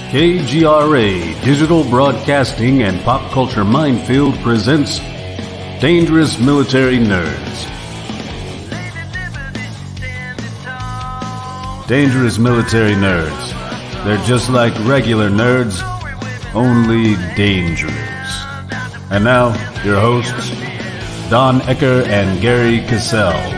KGRA Digital Broadcasting and Pop Culture Minefield presents Dangerous Military Nerds. Dangerous Military Nerds. They're just like regular nerds, only dangerous. And now, your hosts, Don Ecker and Gerry Cassell.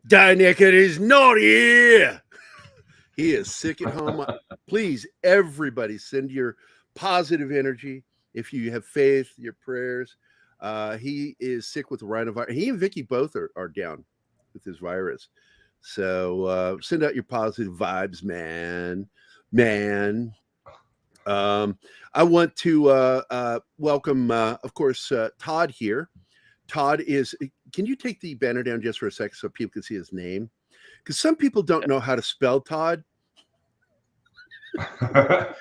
Don Ecker is not here. He is sick at home. Please, everybody, send your positive energy. If you have faith, your prayers. He is sick with the rhinovirus. He and Vicky both are down with his virus. So send out your positive vibes, man. I want to welcome, of course, Todd here. Todd is, can you take the banner down just for a second so people can see his name? Because some people don't know how to spell Todd. Well,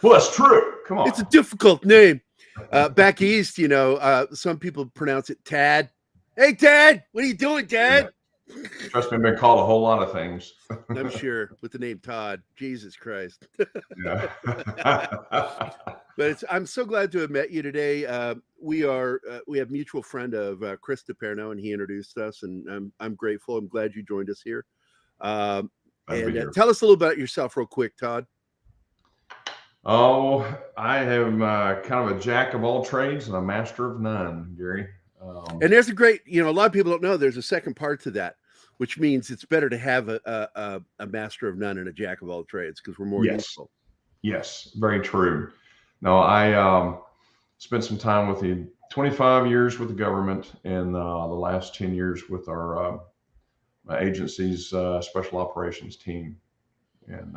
it's true. Come on. It's a difficult name. Back east, some people pronounce it Tad. Hey, Tad, what are you doing, Tad? Trust me, I've been called a whole lot of things. I'm sure, with the name Todd. Jesus Christ. Yeah. But I'm so glad to have met you today. We have mutual friend of Chris DePerno, and he introduced us, and I'm grateful. I'm glad you joined us here. Tell us a little about yourself real quick, Todd. Oh, I am kind of a jack of all trades and a master of none, Gerry. And there's a great, a lot of people don't know there's a second part to that, which means it's better to have a master of none and a jack of all trades because we're more useful. Yes, very true. No, I spent some time with the 25 years with the government and the last 10 years with our agency's special operations team, and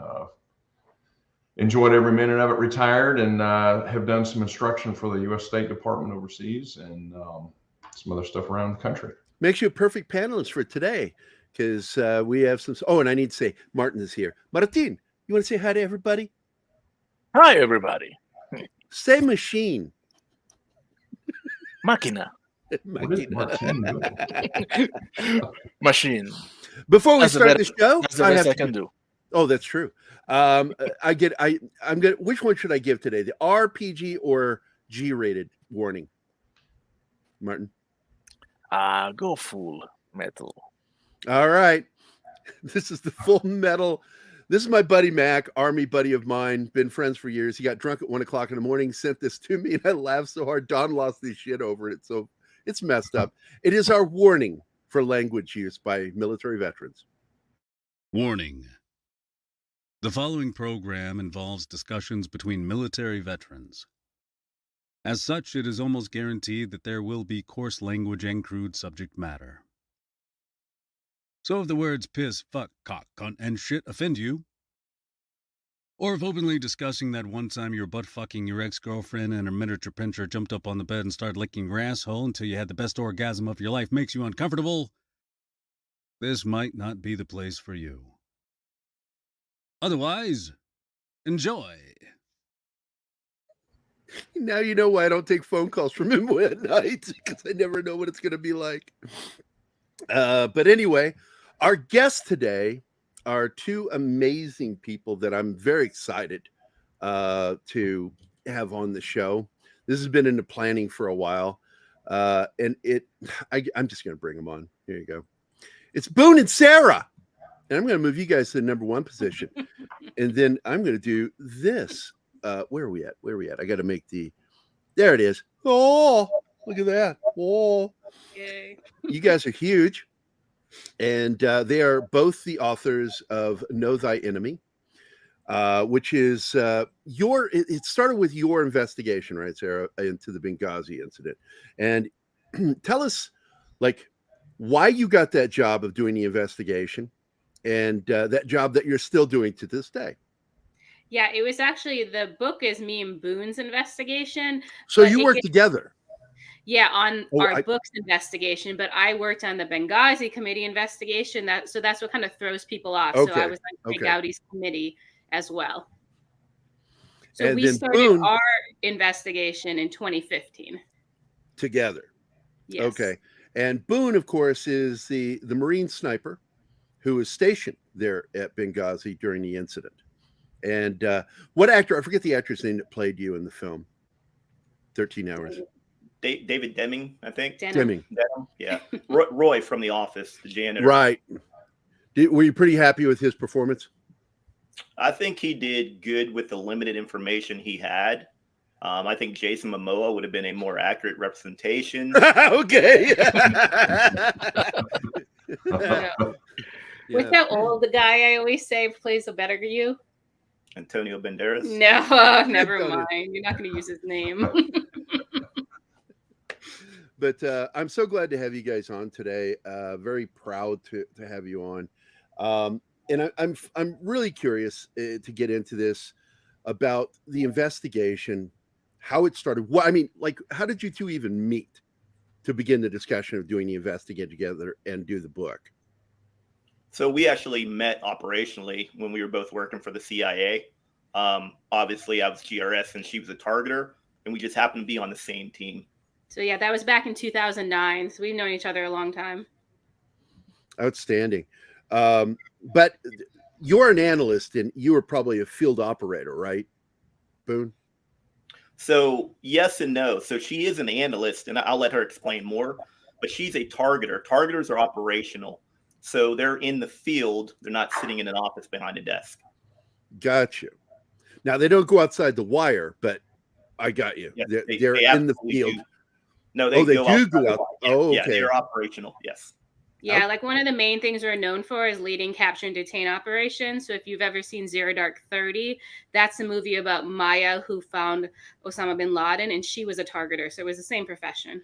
enjoyed every minute of it. Retired and have done some instruction for the U.S. State Department overseas and some other stuff around the country. Makes you a perfect panelist for today because we have some. Oh, and I need to say, Martin is here. Martin, you want to say hi to everybody? Hi, everybody. Say machine. Máquina. Machine. Before we start the show, that's the best I can do. Oh, that's true. I'm gonna. Which one should I give today? The RPG or G-rated warning? Martin. Go full metal. All right. This is the full metal. This is my buddy Mac, Army buddy of mine, been friends for years. He got drunk at 1 o'clock in the morning, sent this to me, and I laughed so hard. Don lost his shit over it. So it's messed up. It is our warning for language use by military veterans. Warning. The following program involves discussions between military veterans. As such, it is almost guaranteed that there will be coarse language and crude subject matter. So if the words piss, fuck, cock, cunt, and shit offend you, or if openly discussing that one time you were butt-fucking your ex-girlfriend and her miniature pincher jumped up on the bed and started licking your asshole until you had the best orgasm of your life makes you uncomfortable, this might not be the place for you. Otherwise, enjoy. Now you know why I don't take phone calls from him at night, because I never know what it's going to be like. But anyway, our guests today are two amazing people that I'm very excited to have on the show. This has been in the planning for a while, and I'm just going to bring them on. Here you go. It's Boon and Sarah, and I'm going to move you guys to the number one position, and then I'm going to do this. Where are we at? I got to make there it is. Oh, look at that. Oh, yay. You guys are huge. And they are both the authors of Know Thy Enemy, which is it started with your investigation, right, Sarah, into the Benghazi incident. And tell us, why you got that job of doing the investigation and that job that you're still doing to this day. Yeah, it was actually, the book is me and Boon's investigation. So you work together? Yeah, on our book's investigation, but I worked on the Benghazi committee investigation. So that's what kind of throws people off. Okay. So I was on Gowdy's committee as well. So and we started our investigation in 2015. Together. Yes. Okay. And Boon, of course, is the Marine sniper who was stationed there at Benghazi during the incident. And what actor? I forget the actor's name that played you in the film. 13 Hours. David Deming, I think. Deming. Yeah. Roy from The Office, the janitor. Right. Were you pretty happy with his performance? I think he did good with the limited information he had. I think Jason Momoa would have been a more accurate representation. Okay. What's that old guy I always say plays a better you? Antonio Banderas? No, never mind. You're not going to use his name. But I'm so glad to have you guys on today. Very proud to have you on. And I'm really curious to get into this about the investigation, how it started. What I mean, like, how did you two even meet to begin the discussion of doing the investigation together and do the book? So we actually met operationally when we were both working for the CIA. Obviously, I was GRS and she was a targeter, and we just happened to be on the same team. So yeah, that was back in 2009. So we've known each other a long time. Outstanding. But you're an analyst and you were probably a field operator, right, Boon? So yes and no. So she is an analyst, and I'll let her explain more, but she's a targeter. Targeters are operational. So they're in the field. They're not sitting in an office behind a desk. Got you. Now, they don't go outside the wire, but I got you. Yes, they're in the field. Do. No, they do go out. Yeah, oh, okay. Yeah, they're operational. Yes. Yeah, like one of the main things we're known for is leading capture and detain operations. So if you've ever seen Zero Dark 30, that's a movie about Maya who found Osama bin Laden, and she was a targeter. So it was the same profession.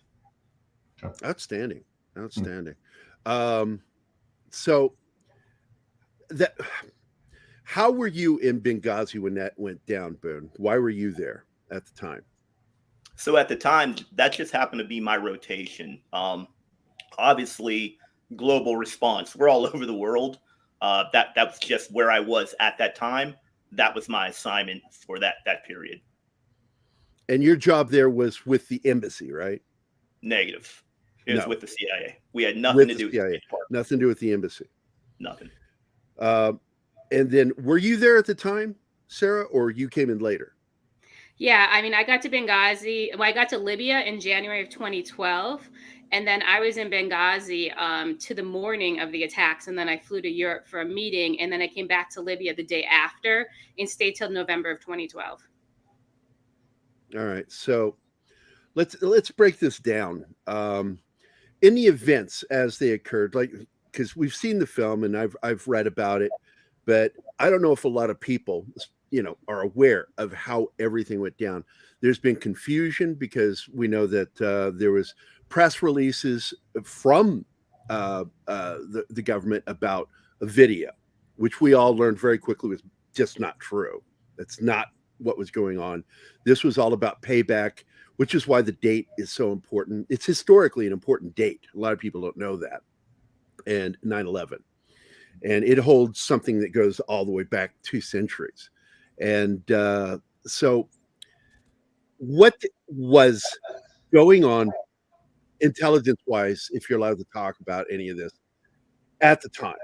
Outstanding. So that, how were you in Benghazi when that went down, Boon? Why were you there at the time? So at the time, that just happened to be my rotation. Obviously, global response. We're all over the world. That was just where I was at that time. That was my assignment for that period. And your job there was with the embassy, right? Negative. It was with the CIA. We had nothing to do with the CIA. Nothing to do with the embassy. Nothing. And then, were you there at the time, Sarah, or you came in later? Yeah, I mean, I got to Benghazi. Well, I got to Libya in January of 2012. And then I was in Benghazi to the morning of the attacks. And then I flew to Europe for a meeting. And then I came back to Libya the day after and stayed till November of 2012. All right. So let's break this down. In the events as they occurred, like, because we've seen the film and I've read about it, but I don't know if a lot of people, are aware of how everything went down. There's been confusion because we know that there was press releases from the government about a video, which we all learned very quickly was just not true. That's not what was going on. This was all about payback, which is why the date is so important. It's historically an important date. A lot of people don't know that. And 9/11. And it holds something that goes all the way back 2 centuries. And so what was going on intelligence-wise, if you're allowed to talk about any of this, at the time,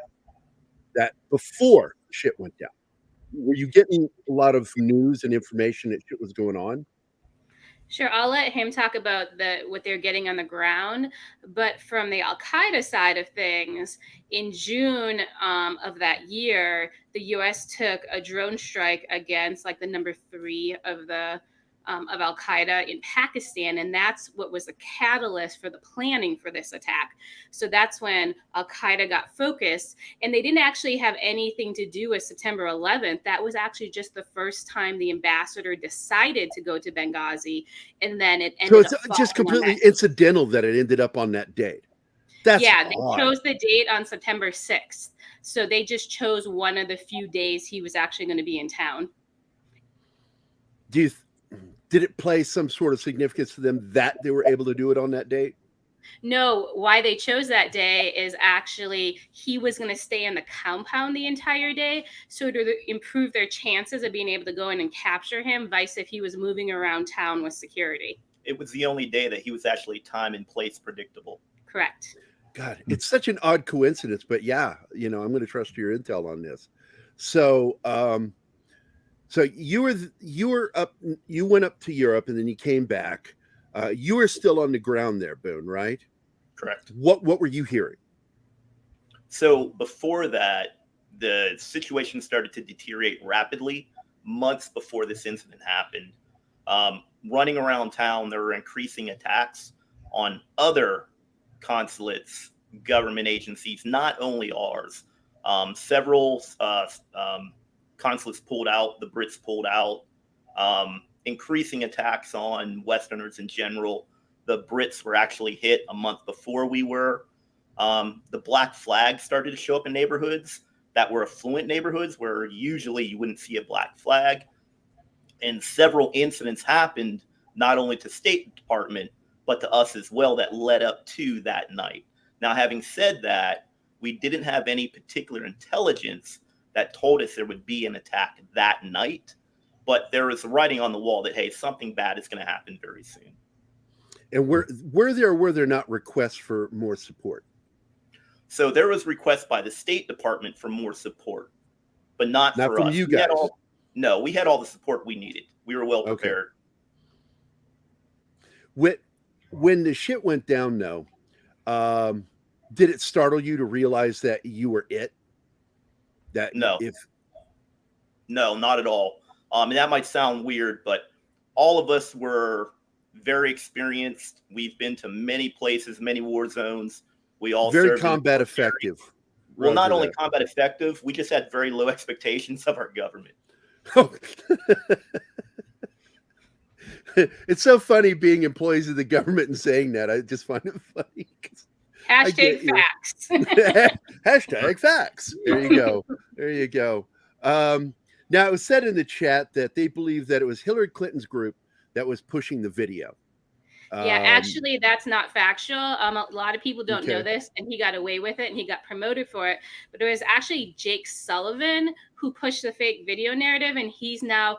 that before shit went down? Were you getting a lot of news and information that shit was going on? Sure, I'll let him talk about what they're getting on the ground. But from the Al-Qaeda side of things, in June of that year, the U.S. took a drone strike against like the number 3 of Al-Qaeda in Pakistan, and that's what was the catalyst for the planning for this attack. So that's when Al-Qaeda got focused, and they didn't actually have anything to do with September 11th. That was actually just the first time the ambassador decided to go to Benghazi, and then it ended so it's just completely incidental that it ended up on that date. That's yeah, they odd. chose the date on September 6th. So they just chose one of the few days he was actually going to be in town. Did it play some sort of significance to them that they were able to do it on that date? No, why they chose that day is actually he was going to stay in the compound the entire day. So to improve their chances of being able to go in and capture him, vice if he was moving around town with security. It was the only day that he was actually time and place predictable. Correct. God, it's such an odd coincidence, but yeah, I'm going to trust your intel on this. So, so you went up to Europe and then you came back. You were still on the ground there, Boon, right? Correct. What were you hearing? So before that, the situation started to deteriorate rapidly months before this incident happened. Running around town, there were increasing attacks on other consulates, government agencies, not only ours. Several consulates pulled out, the Brits pulled out, increasing attacks on Westerners in general. The Brits were actually hit a month before we were. The black flag started to show up in neighborhoods that were affluent neighborhoods where usually you wouldn't see a black flag. And several incidents happened, not only to State Department, but to us as well, that led up to that night. Now, having said that, we didn't have any particular intelligence that told us there would be an attack that night, but there was writing on the wall that, hey, something bad is going to happen very soon. And were there not requests for more support? So there was requests by the State Department for more support, but not for from us. you guys. We had all the support we needed. We were well prepared. Okay. When the shit went down, though, did it startle you to realize that you were it? No, not at all. And that might sound weird, but all of us were very experienced. We've been to many places, many war zones. We all very combat effective. Well, not only combat effective, we just had very low expectations of our government. Oh. It's so funny being employees of the government and saying that. I just find it funny. Hashtag facts. Hashtag facts. There you go. Now, it was said in the chat that they believe that it was Hillary Clinton's group that was pushing the video. Yeah, actually, that's not factual. A lot of people don't know this, and he got away with it, and he got promoted for it. But it was actually Jake Sullivan who pushed the fake video narrative, and he's now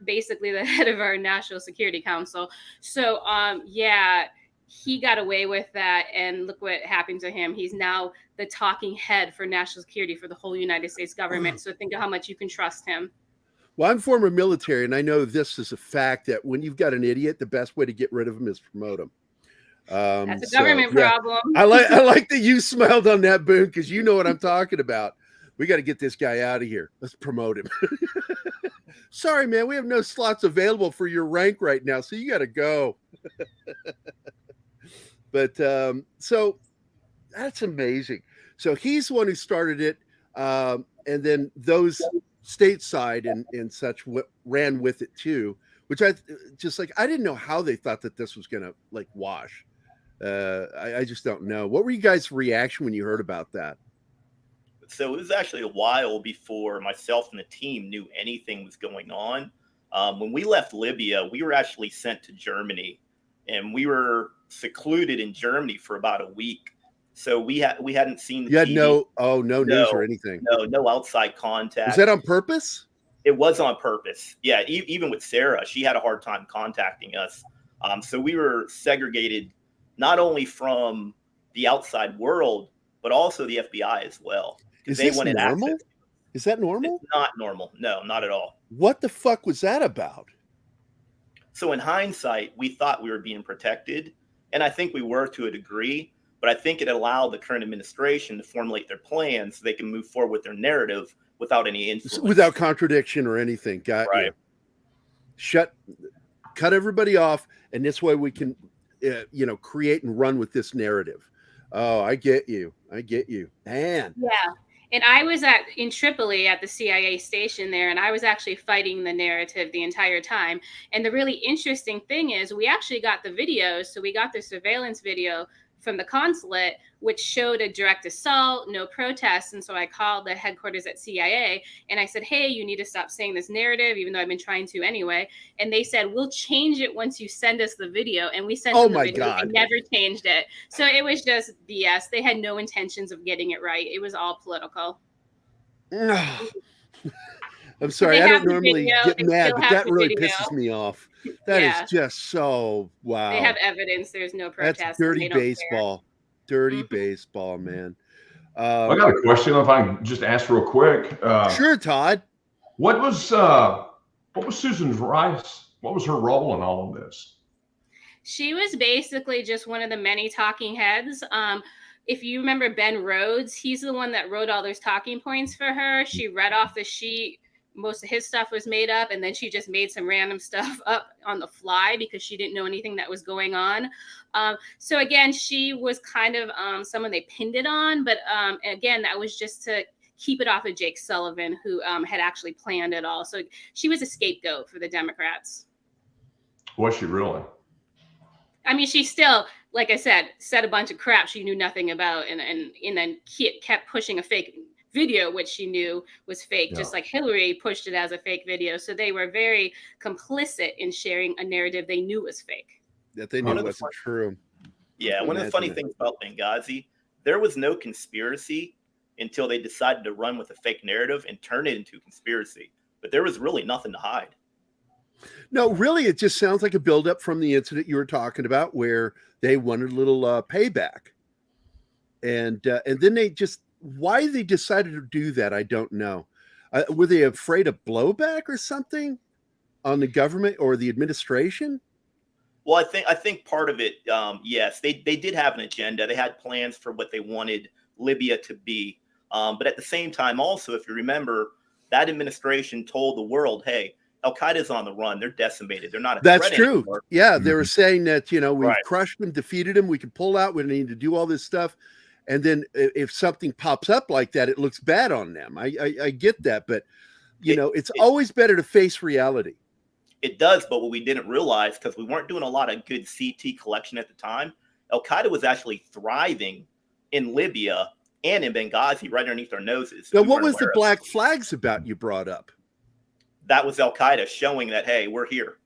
basically the head of our National Security Council. So, yeah, he got away with that, and look what happened to him. He's now the talking head for national security for the whole United States government. So think of how much you can trust him. Well, I'm former military, and I know this is a fact that when you've got an idiot, the best way to get rid of him is promote him. That's a government problem. I like that you smiled on that, Boon, because you know what I'm talking about. We got to get this guy out of here. Let's promote him. Sorry, man, we have no slots available for your rank right now, so you got to go. But so that's amazing. So he's the one who started it, and then those stateside and such ran with it too, which I didn't know how they thought that this was gonna wash. I just don't know. What were you guys' reaction when you heard about that? So it was actually a while before myself and the team knew anything was going on. When we left Libya, we were actually sent to Germany, and we were secluded in Germany for about a week. So we hadn't seen the you had TV. no news or anything. No outside contact. Was that on purpose? It was on purpose. Yeah, even with Sarah, she had a hard time contacting us. So we were segregated not only from the outside world, but also the FBI as well. Is this normal? Is that normal? It's not normal. No, not at all. What the fuck was that about? So in hindsight, we thought we were being protected, and I think we were to a degree. But I think it allowed the current administration to formulate their plans so they can move forward with their narrative without any influence. Without contradiction or anything. Got right. You. Cut everybody off, and this way we can, create and run with this narrative. Oh, I get you. Man. Yeah. And I was in Tripoli at the CIA station there, and I was actually fighting the narrative the entire time. And the really interesting thing is we actually got the videos. So we got the surveillance video from the consulate, which showed a direct assault, no protests. And so I called the headquarters at CIA and I said, hey, you need to stop saying this narrative, even though I've been trying to anyway. And they said, we'll change it once you send us the video. And we sent them the video. God. They never changed it. So it was just BS. They had no intentions of getting it right. It was all political. I'm sorry. I don't normally get mad, but that really pisses me off. That is just so wow. They have evidence. There's no protest. That's dirty baseball. Dirty baseball, man. I got a question. If I can just ask real quick. Sure, Todd. What was Susan Rice? What was her role in all of this? She was basically just one of the many talking heads. If you remember Ben Rhodes, he's the one that wrote all those talking points for her. She read off the sheet. Most of his stuff was made up, and then she just made some random stuff up on the fly because she didn't know anything that was going on. So again, she was kind of someone they pinned it on, but again, that was just to keep it off of Jake Sullivan, who had actually planned it all. So she was a scapegoat for the Democrats. Was she really? I mean, she still, like I said a bunch of crap she knew nothing about, and then kept pushing a fake video, which she knew was fake, just like Hillary pushed it as a fake video. So they were very complicit in sharing a narrative they knew was fake. That they knew wasn't true. Yeah, one of the funny things about Benghazi, there was no conspiracy until they decided to run with a fake narrative and turn it into a conspiracy. But there was really nothing to hide. No, really, it just sounds like a buildup from the incident you were talking about, where they wanted a little payback, and then they just, why they decided to do that, I don't know. Were they afraid of blowback or something on the government or the administration? Well, I think part of it, yes, they did have an agenda. They had plans for what they wanted Libya to be, but at the same time, also, if you remember, that administration told the world, "Hey, Al Qaeda's on the run. They're decimated. They're not a That's threat true. anymore." Yeah, they were saying that, we've Right. crushed them, defeated them, we can pull out, we don't need to do all this stuff. And then if something pops up like that, it looks bad on them. I get that, but it's always better to face reality. It does, but what we didn't realize, because we weren't doing a lot of good CT collection at the time, Al Qaeda was actually thriving in Libya and in Benghazi right underneath our noses. Now, what was the black flags about you brought up? That was Al Qaeda showing that, hey, we're here.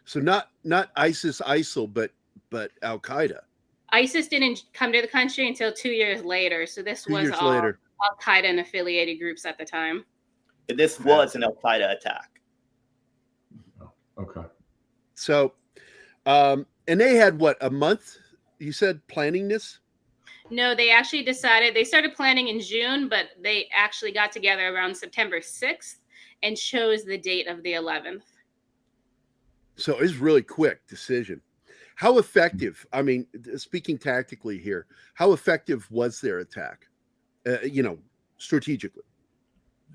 So not ISIS, ISIL, but Al Qaeda. ISIS didn't come to the country until 2 years later. So this was all later. Al Qaeda and affiliated groups at the time. And this was an Al Qaeda attack. Okay. So, and they had what, a month? You said planning this? No, they actually decided, they started planning in June, but they actually got together around September 6th and chose the date of the 11th. So it's really quick decision. How effective, I mean, speaking tactically here, how effective was their attack, strategically?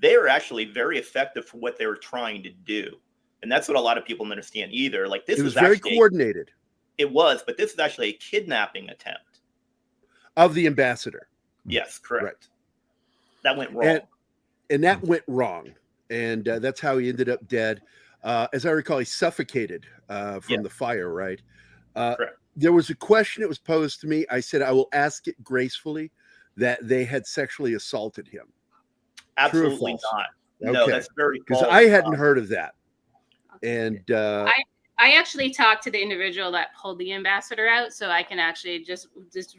They were actually very effective for what they were trying to do. And that's what a lot of people don't understand either. Like, this was very actually coordinated. It was, but this is actually a kidnapping attempt of the ambassador. Yes, correct. Right. That went wrong. And that went wrong. And that's how he ended up dead. As I recall, he suffocated from the fire, right? Correct. There was a question that was posed to me. I said, I will ask it gracefully, that they had sexually assaulted him. Absolutely not. Okay. No, that's very false. Because I hadn't heard of that. And I actually talked to the individual that pulled the ambassador out, so I can actually just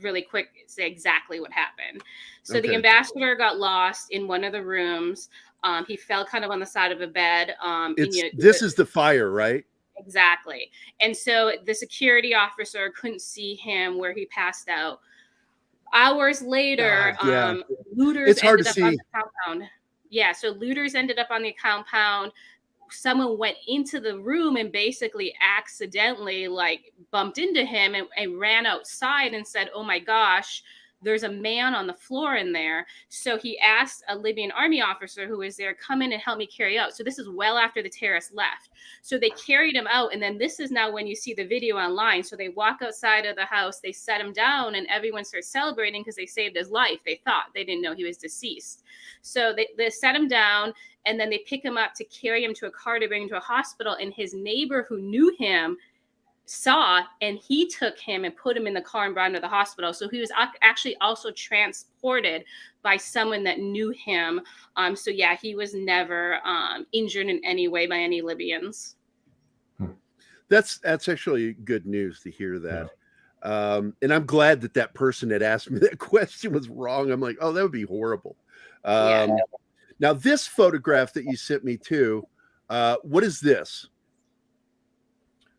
really quick say exactly what happened. So the ambassador got lost in one of the rooms. He fell kind of on the side of a bed. This is the fire, right? Exactly. And so the security officer couldn't see him where he passed out. Hours later, looters ended up on the compound. Yeah, so looters ended up on the compound. Someone went into the room and basically accidentally bumped into him and ran outside and said, "Oh my gosh, there's a man on the floor in there." So he asked a Libyan army officer who was there, "Come in and help me carry out." So this is well after the terrorists left. So they carried him out. And then this is now when you see the video online. So they walk outside of the house, they set him down, and everyone starts celebrating because they saved his life. They didn't know he was deceased. So they set him down, and then they pick him up to carry him to a car to bring him to a hospital. And his neighbor who knew him saw, and he took him and put him in the car and brought him to the hospital. So he was actually also transported by someone that knew him. So yeah, he was never injured in any way by any Libyans. That's actually good news to hear that. Yeah. And I'm glad that person that asked me that question was wrong. I'm like, oh, that would be horrible. Now this photograph that you sent me too, what is this?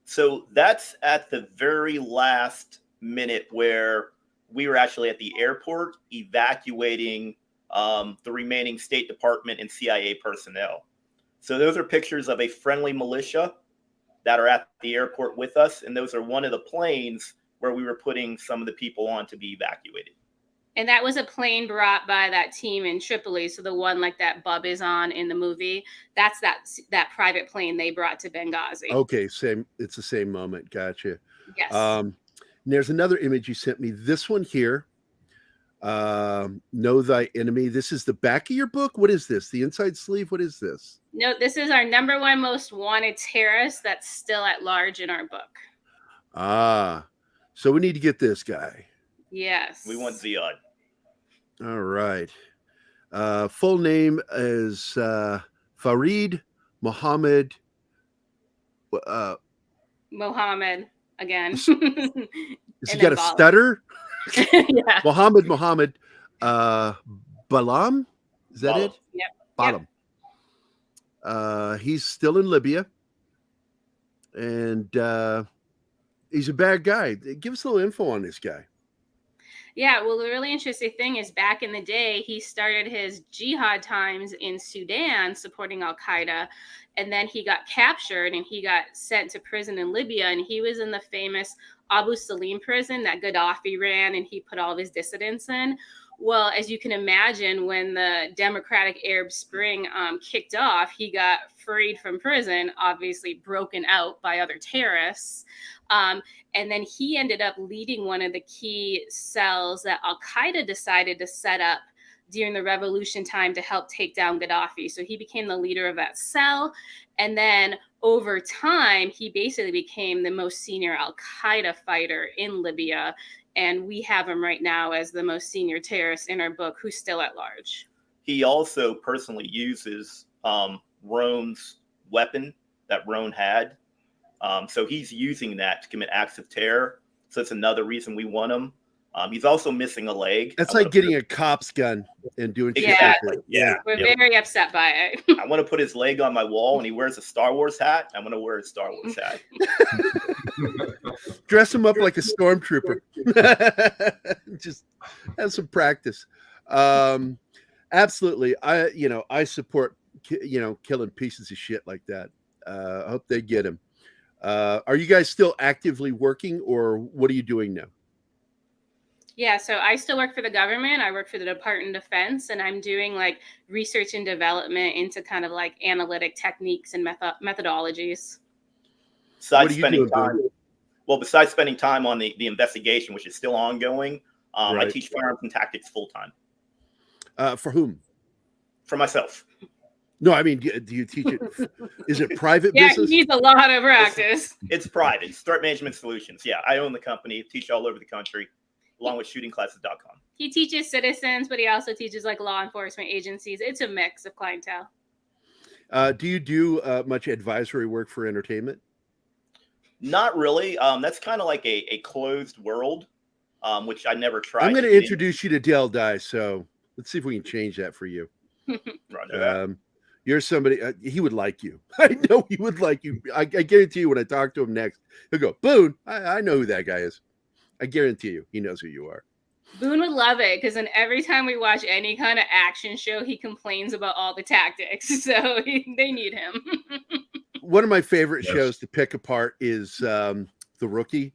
So that's at the very last minute where we were actually at the airport evacuating the remaining State Department and CIA personnel. So those are pictures of a friendly militia that are at the airport with us. And those are one of the planes where we were putting some of the people on to be evacuated. And that was a plane brought by that team in Tripoli. So the one like that Bub is on in the movie, that's that private plane they brought to Benghazi. Okay, same. It's the same moment. Gotcha. Yes. There's another image you sent me. This one here. Know Thy Enemy. This is the back of your book. What is this? The inside sleeve? What is this? No, this is our #1 most wanted terrorist that's still at large in our book. Ah, so we need to get this guy. Yes. We want Ziad. All right. Full name is Farid Mohammed. Mohammed again. Has he got a stutter? Yeah. Mohammed Balam. Is that it? Yep. Balam. Yep. He's still in Libya, and he's a bad guy. Give us a little info on this guy. Yeah, well, the really interesting thing is back in the day, he started his jihad times in Sudan supporting Al-Qaeda, and then he got captured and he got sent to prison in Libya, and he was in the famous Abu Salim prison that Gaddafi ran and he put all of his dissidents in. Well, as you can imagine, when the Democratic Arab Spring kicked off, he got freed from prison, obviously broken out by other terrorists. And then he ended up leading one of the key cells that Al-Qaeda decided to set up during the revolution time to help take down Gaddafi. So he became the leader of that cell. And then over time, he basically became the most senior Al-Qaeda fighter in Libya. And we have him right now as the most senior terrorist in our book, who's still at large. He also personally uses Roan's weapon that Roan had. So he's using that to commit acts of terror. So it's another reason we want him. He's also missing a leg. That's like getting a cop's gun and doing shit exactly. like that. Yeah. We're very upset by it. I want to put his leg on my wall and he wears a Star Wars hat. I'm going to wear a Star Wars hat. Dress him up like a stormtrooper. Just have some practice. Absolutely. I support, killing pieces of shit like that. I hope they get him. Are you guys still actively working, or what are you doing now? Yeah, so I still work for the government. I work for the Department of Defense, and I'm doing like research and development into kind of like analytic techniques and methodologies. Besides spending time on the investigation, which is still ongoing, right. I teach firearms and tactics full time. For whom? For myself. No, I mean, do you teach it? Is it private business? Yeah, he needs a lot of practice. It's private. It's Threat Management Solutions. Yeah, I own the company, teach all over the country, along with shootingclasses.com. He teaches citizens, but he also teaches like law enforcement agencies. It's a mix of clientele. Do you do much advisory work for entertainment? Not really. That's kind of like a closed world, which I never tried. I'm going to introduce you to Dale Dye, so let's see if we can change that for you. Roger that. You're somebody, he would like you. I know he would like you. I guarantee you when I talk to him next, he'll go, Boon, I know who that guy is. I guarantee you, he knows who you are. Boon would love it because then every time we watch any kind of action show, he complains about all the tactics. So they need him. One of my favorite shows to pick apart is The Rookie.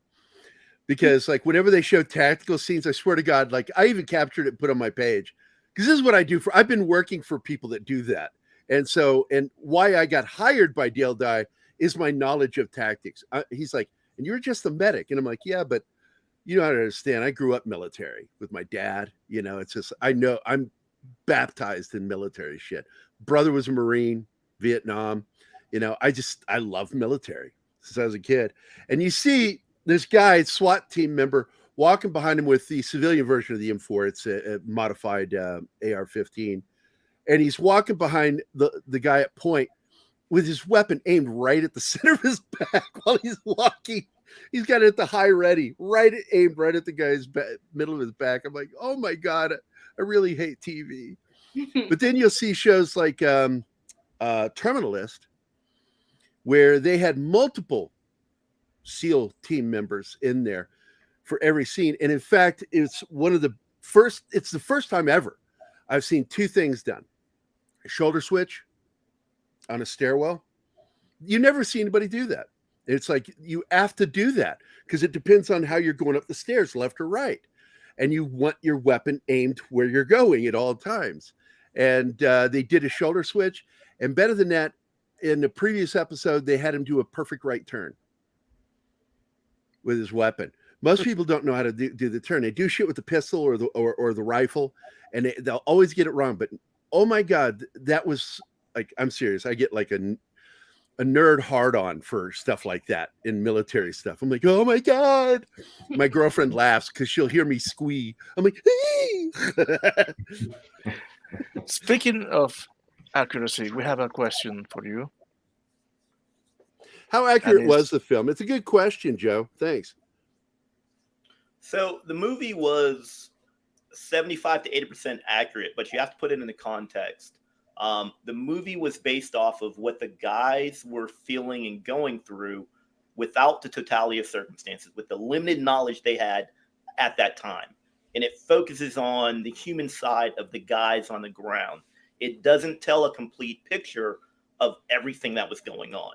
Because like whenever they show tactical scenes, I swear to God, like I even captured it and put on my page. Because this is what I do I've been working for people that do that. And why I got hired by Dale Dye is my knowledge of tactics. He's like, and you're just a medic. And I'm like, yeah, but you don't understand. I grew up military with my dad. It's just, I know I'm baptized in military shit. Brother was a Marine, Vietnam. I love military since I was a kid. And you see this guy, SWAT team member, walking behind him with the civilian version of the M4. It's a modified AR-15. And he's walking behind the guy at point with his weapon aimed right at the center of his back while he's walking. He's got it at the high ready, aimed right at the guy's middle of his back. I'm like, oh my God, I really hate TV. But then you'll see shows like Terminalist, where they had multiple SEAL team members in there for every scene. And in fact, it's the first time ever I've seen two things done: a shoulder switch on a stairwell. You never see anybody do that. It's like you have to do that because it depends on how you're going up the stairs, left or right. And you want your weapon aimed where you're going at all times. And they did a shoulder switch. And better than that, in the previous episode, they had him do a perfect right turn with his weapon. Most people don't know how to do the turn. They do shit with the pistol or the rifle, and they'll always get it wrong. But oh my God, that was like, I'm serious. I get like a nerd hard on for stuff like that in military stuff. I'm like, oh my God. My girlfriend laughs because she'll hear me squee. I'm like, Speaking of accuracy, we have a question for you. How accurate was the film? It's a good question, Joe. Thanks. So the movie was 75 to 80% accurate, but you have to put it in the context. The movie was based off of what the guys were feeling and going through without the totality of circumstances, with the limited knowledge they had at that time. And it focuses on the human side of the guys on the ground. It doesn't tell a complete picture of everything that was going on.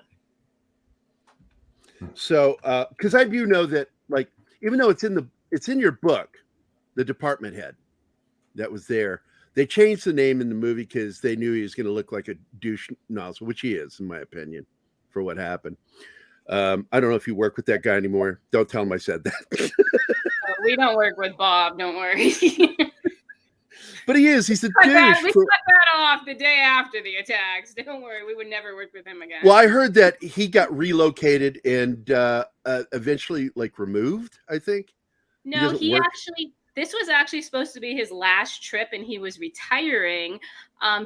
So, because I do know that, like, even though it's in your book, the department head that was there, they changed the name in the movie because they knew he was going to look like a douche nozzle, which he is, in my opinion, for what happened. I don't know if you work with that guy anymore. Don't tell him I said that. We don't work with Bob. Don't worry. But he is. He's a douche. We cut that off the day after the attacks. Don't worry. We would never work with him again. Well, I heard that he got relocated and eventually, like, removed, I think. No, this was actually supposed to be his last trip, and he was retiring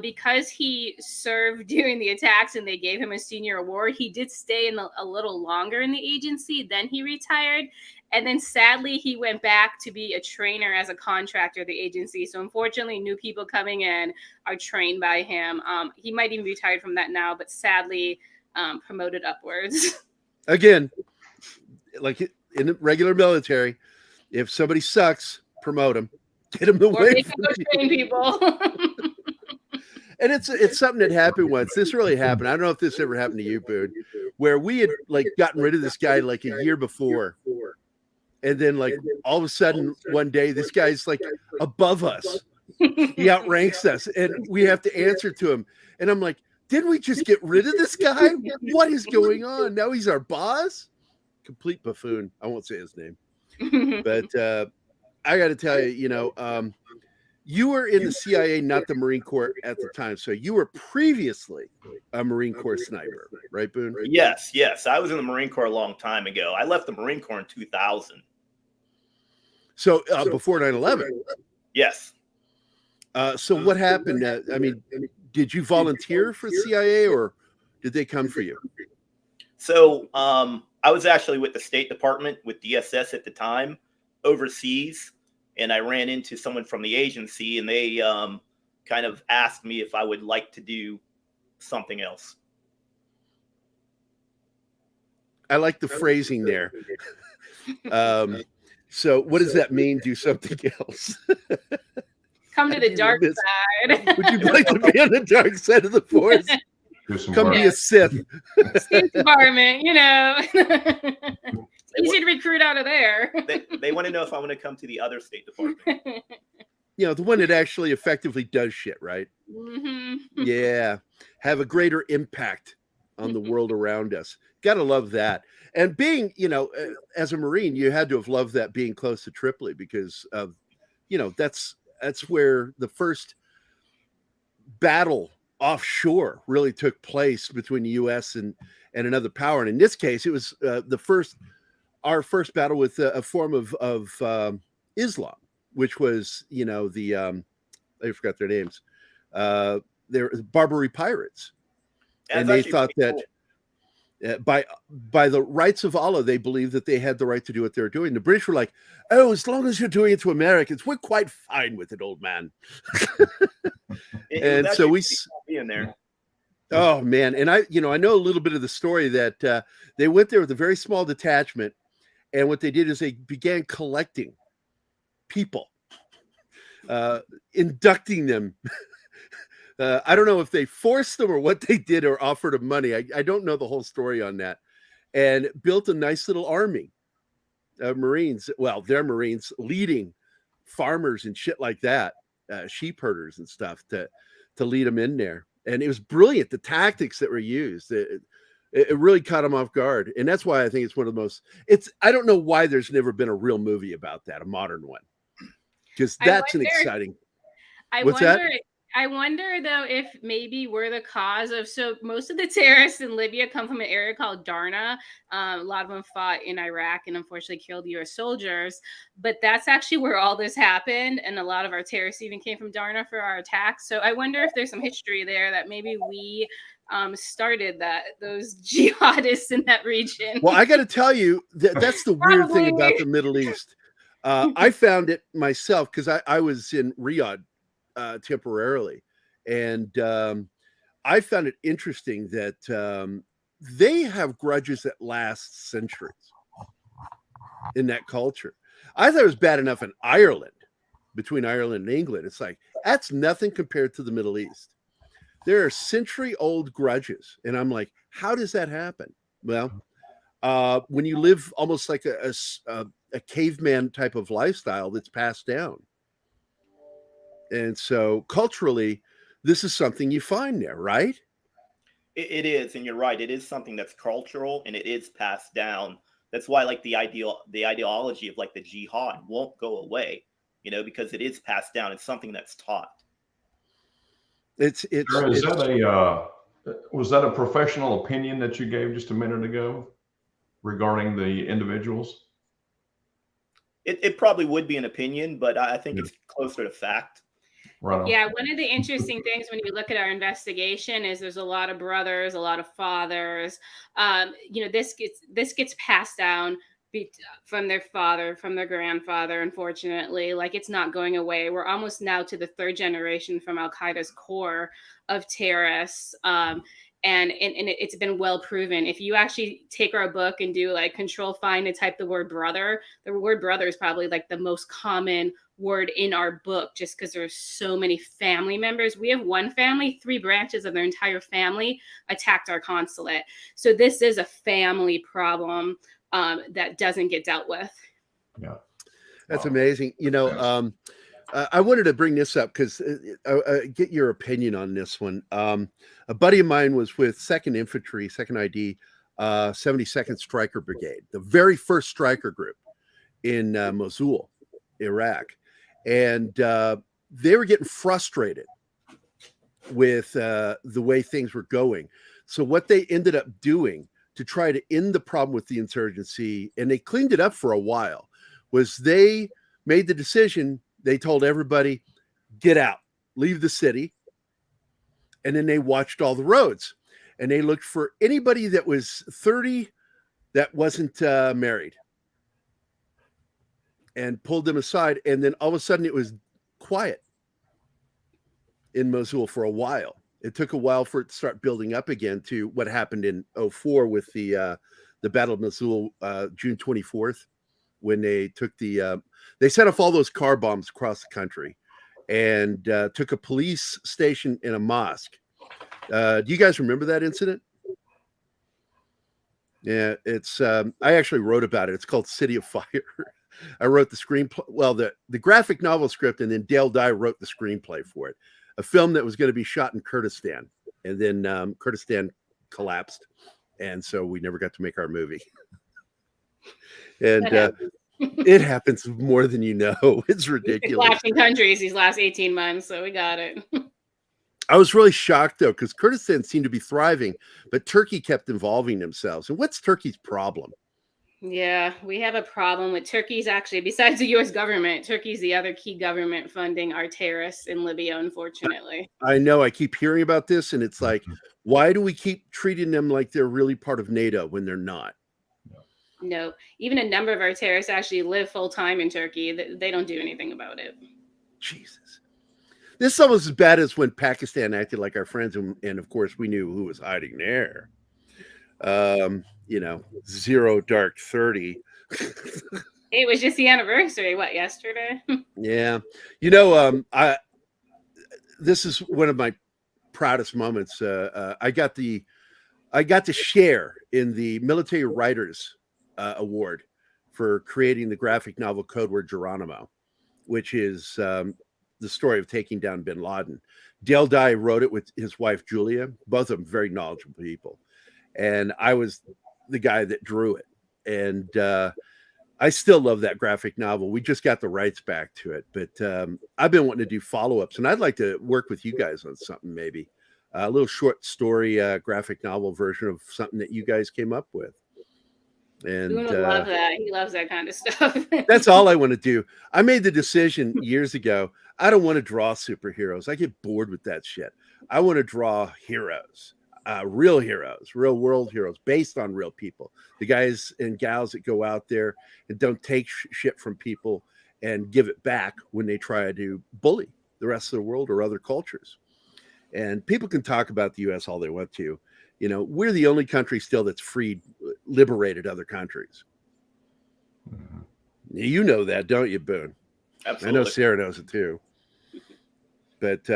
because he served during the attacks and they gave him a senior award. He did stay a little longer in the agency. Then he retired. And then sadly, he went back to be a trainer as a contractor at the agency. So unfortunately, new people coming in are trained by him. He might even be retired from that now, but sadly promoted upwards. Again, like in the regular military, if somebody sucks, promote them. Get them away. Or they can go train people. And it's something that happened once. This really happened. I don't know if this ever happened to you, Boon, where we had like gotten rid of this guy like a year before. And then like all of a sudden one day, this guy's like above us. He outranks us and we have to answer to him. And I'm like, didn't we just get rid of this guy? What is going on? Now he's our boss? Complete buffoon. I won't say his name. But I got to tell you, you were in the CIA, not the Marine Corps at the time. So you were previously a Marine Corps sniper, right, Boon? Yes. I was in the Marine Corps a long time ago. I left the Marine Corps in 2000. So before 9/11? Yes. So what happened? I mean, did you volunteer for CIA or did they come for you? So I was actually with the State Department, with DSS at the time, overseas. And I ran into someone from the agency and they kind of asked me if I would like to do something else. I like the phrasing there. So what does that mean? Do something else? Come to the dark side. Would you like to be on the dark side of the force? Come be a Sith. State Department, easy to recruit out of there. They want to know if I want to come to the other State Department. The one that actually effectively does shit, right? Mm-hmm. Yeah. Have a greater impact on the world around us. Gotta love that. And being, as a Marine, you had to have loved that being close to Tripoli because of, that's where the first battle offshore really took place between the U.S. and another power. And in this case, it was our first battle with a form of Islam, which was, I forgot their names. They're Barbary pirates. And they thought that by the rights of Allah, they believed that they had the right to do what they were doing. The British were like, oh, as long as you're doing it to Americans, we're quite fine with it, old man. And so we in there. Oh man. And I know a little bit of the story that they went there with a very small detachment And what they did is they began collecting people, inducting them. I don't know if they forced them or what they did or offered them money. I don't know the whole story on that. And built a nice little army of Marines. Well, they're Marines leading farmers and shit like that, sheep herders and stuff to lead them in there. And it was brilliant, the tactics that were used. It really caught them off guard. And that's why I think it's one of the most, I don't know why there's never been a real movie about that, a modern one. Because that's an exciting. What's that? I wonder, though, if maybe we're the cause of, so most of the terrorists in Libya come from an area called Darna. A lot of them fought in Iraq and unfortunately killed U.S. soldiers. But that's actually where all this happened. And a lot of our terrorists even came from Darna for our attacks. So I wonder if there's some history there that maybe we started those jihadists in that region. Well, I got to tell you, that's the weird thing about the Middle East. I found it myself because I was in Riyadh temporarily. And I found it interesting that they have grudges that last centuries in that culture. I thought it was bad enough in Ireland, between Ireland and England. It's like, that's nothing compared to the Middle East. There are century-old grudges. And I'm like, how does that happen? Well, when you live almost like a caveman type of lifestyle that's passed down. And so culturally, this is something you find there, right? It is, and you're right. It is something that's cultural and it is passed down. That's why, like, the ideology of like the jihad won't go away, because it is passed down. It's something that's taught. Was that a professional opinion that you gave just a minute ago regarding the individuals? It probably would be an opinion, but I think it's closer to fact. Right. Yeah, one of the interesting things when you look at our investigation is there's a lot of brothers, a lot of fathers. This gets passed down from their father, from their grandfather. Unfortunately, like, it's not going away. We're almost now to the third generation from Al Qaeda's core of terrorists. And it's been well proven. If you actually take our book and do like control find and type the word brother is probably like the most common word in our book, just because there's so many family members. We have one family, 3 branches of their entire family attacked our consulate. So this is a family problem that doesn't get dealt with. Yeah, that's amazing. I wanted to bring this up because get your opinion on this one. A buddy of mine was with 2nd Infantry, 2nd ID, 72nd Stryker Brigade, the very first Stryker group in Mosul, Iraq. And they were getting frustrated with the way things were going. So what they ended up doing to try to end the problem with the insurgency, and they cleaned it up for a while, was they made the decision. They told everybody, get out, leave the city. And then they watched all the roads. And they looked for anybody that was 30 that wasn't married. And pulled them aside. And then all of a sudden it was quiet in Mosul for a while. It took a while for it to start building up again to what happened in 2004 with the Battle of Mosul, June 24th, when they took they set off all those car bombs across the country and took a police station and a mosque. Do you guys remember that incident? Yeah, it's I actually wrote about it. It's called City of Fire. I wrote the screenplay, well, the graphic novel script, and then Dale Dye wrote the screenplay for it. A film that was going to be shot in Kurdistan, and then Kurdistan collapsed, and so we never got to make our movie. And it happens more than you know. It's ridiculous. Flashing countries these last 18 months, so we got it. I was really shocked, though, because Kurdistan seemed to be thriving, but Turkey kept involving themselves. And what's Turkey's problem? Yeah, we have a problem with Turkey's actually, besides the U.S. government, Turkey's the other key government funding our terrorists in Libya, unfortunately. I know. I keep hearing about this, and it's like, why do we keep treating them like they're really part of NATO when they're not? No, even a number of our terrorists actually live full-time in Turkey. They don't do anything about it. Jesus. This is almost as bad as when Pakistan acted like our friends, and of course, we knew who was hiding there. 0 Dark 30. It was just the anniversary. What, yesterday? Yeah. This is one of my proudest moments. I got to share in the Military Writers Award for creating the graphic novel Code Word Geronimo, which is the story of taking down bin Laden. Dale Dye wrote it with his wife, Julia, both of them very knowledgeable people. And I was the guy that drew it. And I still love that graphic novel. We just got the rights back to it. But I've been wanting to do follow-ups, and I'd like to work with you guys on something maybe. A little short story graphic novel version of something that you guys came up with. And Boon would love that. He loves that kind of stuff. That's all I want to do. I made the decision years ago. I don't want to draw superheroes. I get bored with that shit. I want to draw heroes, real world heroes based on real people. The guys and gals that go out there and don't take shit from people and give it back when they try to bully the rest of the world or other cultures. And people can talk about the U.S. all they want to. You know, we're the only country still that's freed, liberated other countries. Mm-hmm. You know that, don't you, Boon? Absolutely. I know Sarah knows it too. But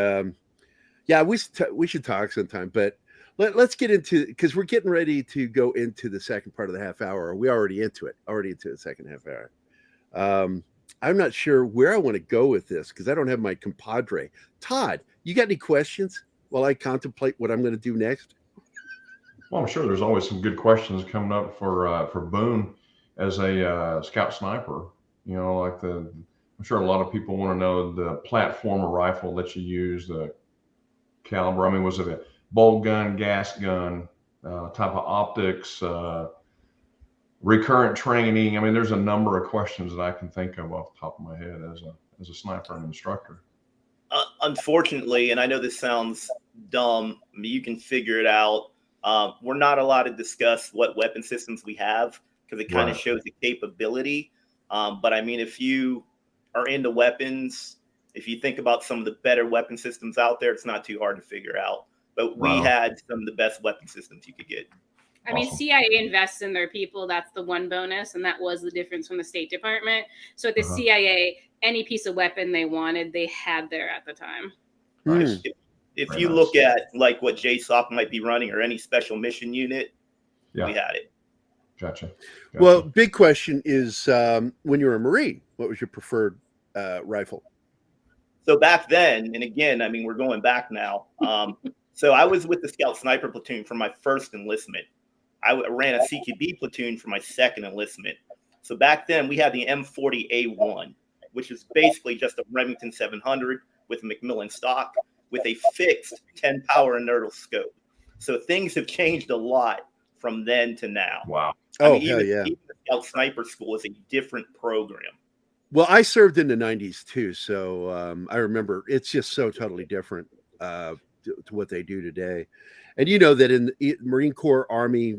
yeah, we should talk sometime. But let's get into, because we're getting ready to go into the second part of the half hour. We're already into the second half hour. I'm not sure where I want to go with this because I don't have my compadre. Todd, you got any questions while I contemplate what I'm going to do next? Well, I'm sure there's always some good questions coming up for Boon as a scout sniper. You know, like I'm sure a lot of people want to know the platform or rifle that you use, the caliber. I mean, was it a bolt gun, gas gun, type of optics, recurrent training? I mean, there's a number of questions that I can think of off the top of my head as a sniper and instructor. Unfortunately, and I know this sounds dumb, I mean, you can figure it out. We're not allowed to discuss what weapon systems we have because it kind of shows the capability. But I mean, if you are into weapons, if you think about some of the better weapon systems out there, it's not too hard to figure out. But we had some of the best weapon systems you could get. I mean, CIA invests in their people. That's the one bonus. And that was the difference from the State Department. So at the CIA, any piece of weapon they wanted, they had there at the time. Nice. If you look at like what JSOC might be running or any special mission unit, we had it. Gotcha. Well, big question is when you were a Marine, what was your preferred rifle? So back then, and again, I mean, we're going back now. So I was with the Scout Sniper Platoon for my first enlistment. I ran a CQB platoon for my second enlistment. So back then we had the M40A1, which is basically just a Remington 700 with a Macmillan stock with a fixed 10 power inertial scope. So things have changed a lot from then to now. Wow. Even the Scout Sniper School is a different program. Well, I served in the 90s too. So I remember it's just so totally different to what they do today. And you know that in the Marine Corps, Army,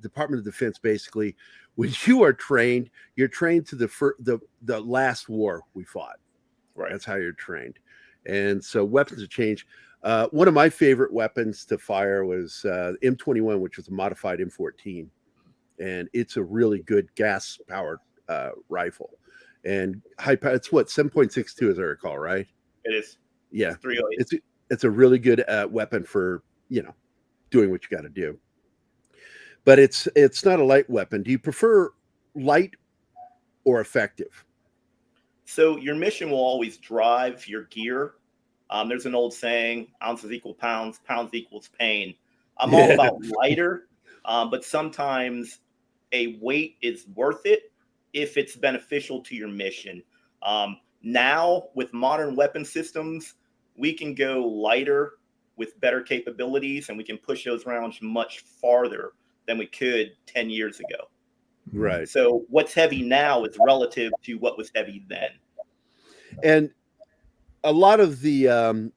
Department of Defense, basically, when you are trained, you're trained to the last war we fought. Right. That's how you're trained. And so weapons have changed. One of my favorite weapons to fire was M21, which was a modified M14. And it's a really good gas-powered rifle. And high power, it's what, 7.62 as I recall, right? It is. Yeah. 308. It's a really good weapon for, you know, doing what you got to do. But it's not a light weapon. Do you prefer light or effective? So your mission will always drive your gear. There's an old saying, ounces equal pounds, pounds equals pain. I'm all about lighter, but sometimes a weight is worth it if it's beneficial to your mission. Now, with modern weapon systems, we can go lighter with better capabilities, and we can push those rounds much farther than we could 10 years ago. Right. So what's heavy now is relative to what was heavy then. And a lot of the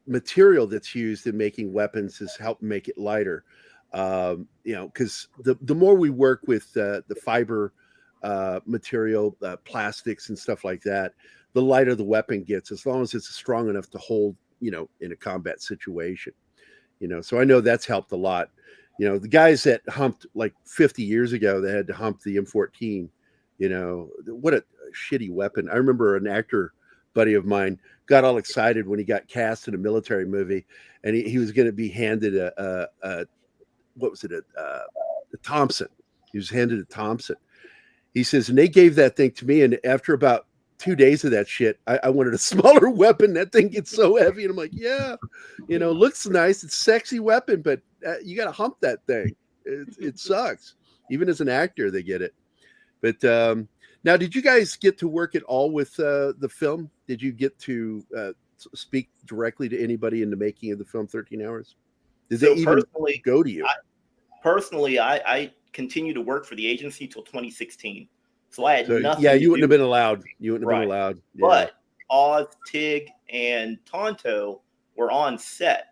material that's used in making weapons has helped make it lighter. You know, because the more we work with the fiber material, plastics and stuff like that, the lighter the weapon gets, as long as it's strong enough to hold, you know, in a combat situation. You know, so I know that's helped a lot. You know, the guys that humped like 50 years ago, they had to hump the M14. You know, what a shitty weapon. I remember an actor buddy of mine got all excited when he got cast in a military movie, and he was going to be handed a what was it, a Thompson. He was handed a Thompson. He says, and they gave that thing to me, and after about 2 days of that shit, I wanted a smaller weapon. That thing gets so heavy, and I'm like, yeah, you know, looks nice, it's a sexy weapon, but you got to hump that thing. It sucks. Even as an actor, they get it. But now, did you guys get to work at all with the film? Did you get to speak directly to anybody in the making of the film 13 Hours? Did they even go to you? I continued to work for the agency till 2016. So I had nothing. Yeah, you wouldn't have been allowed. You wouldn't have been allowed. Yeah. But Oz, Tig, and Tonto were on set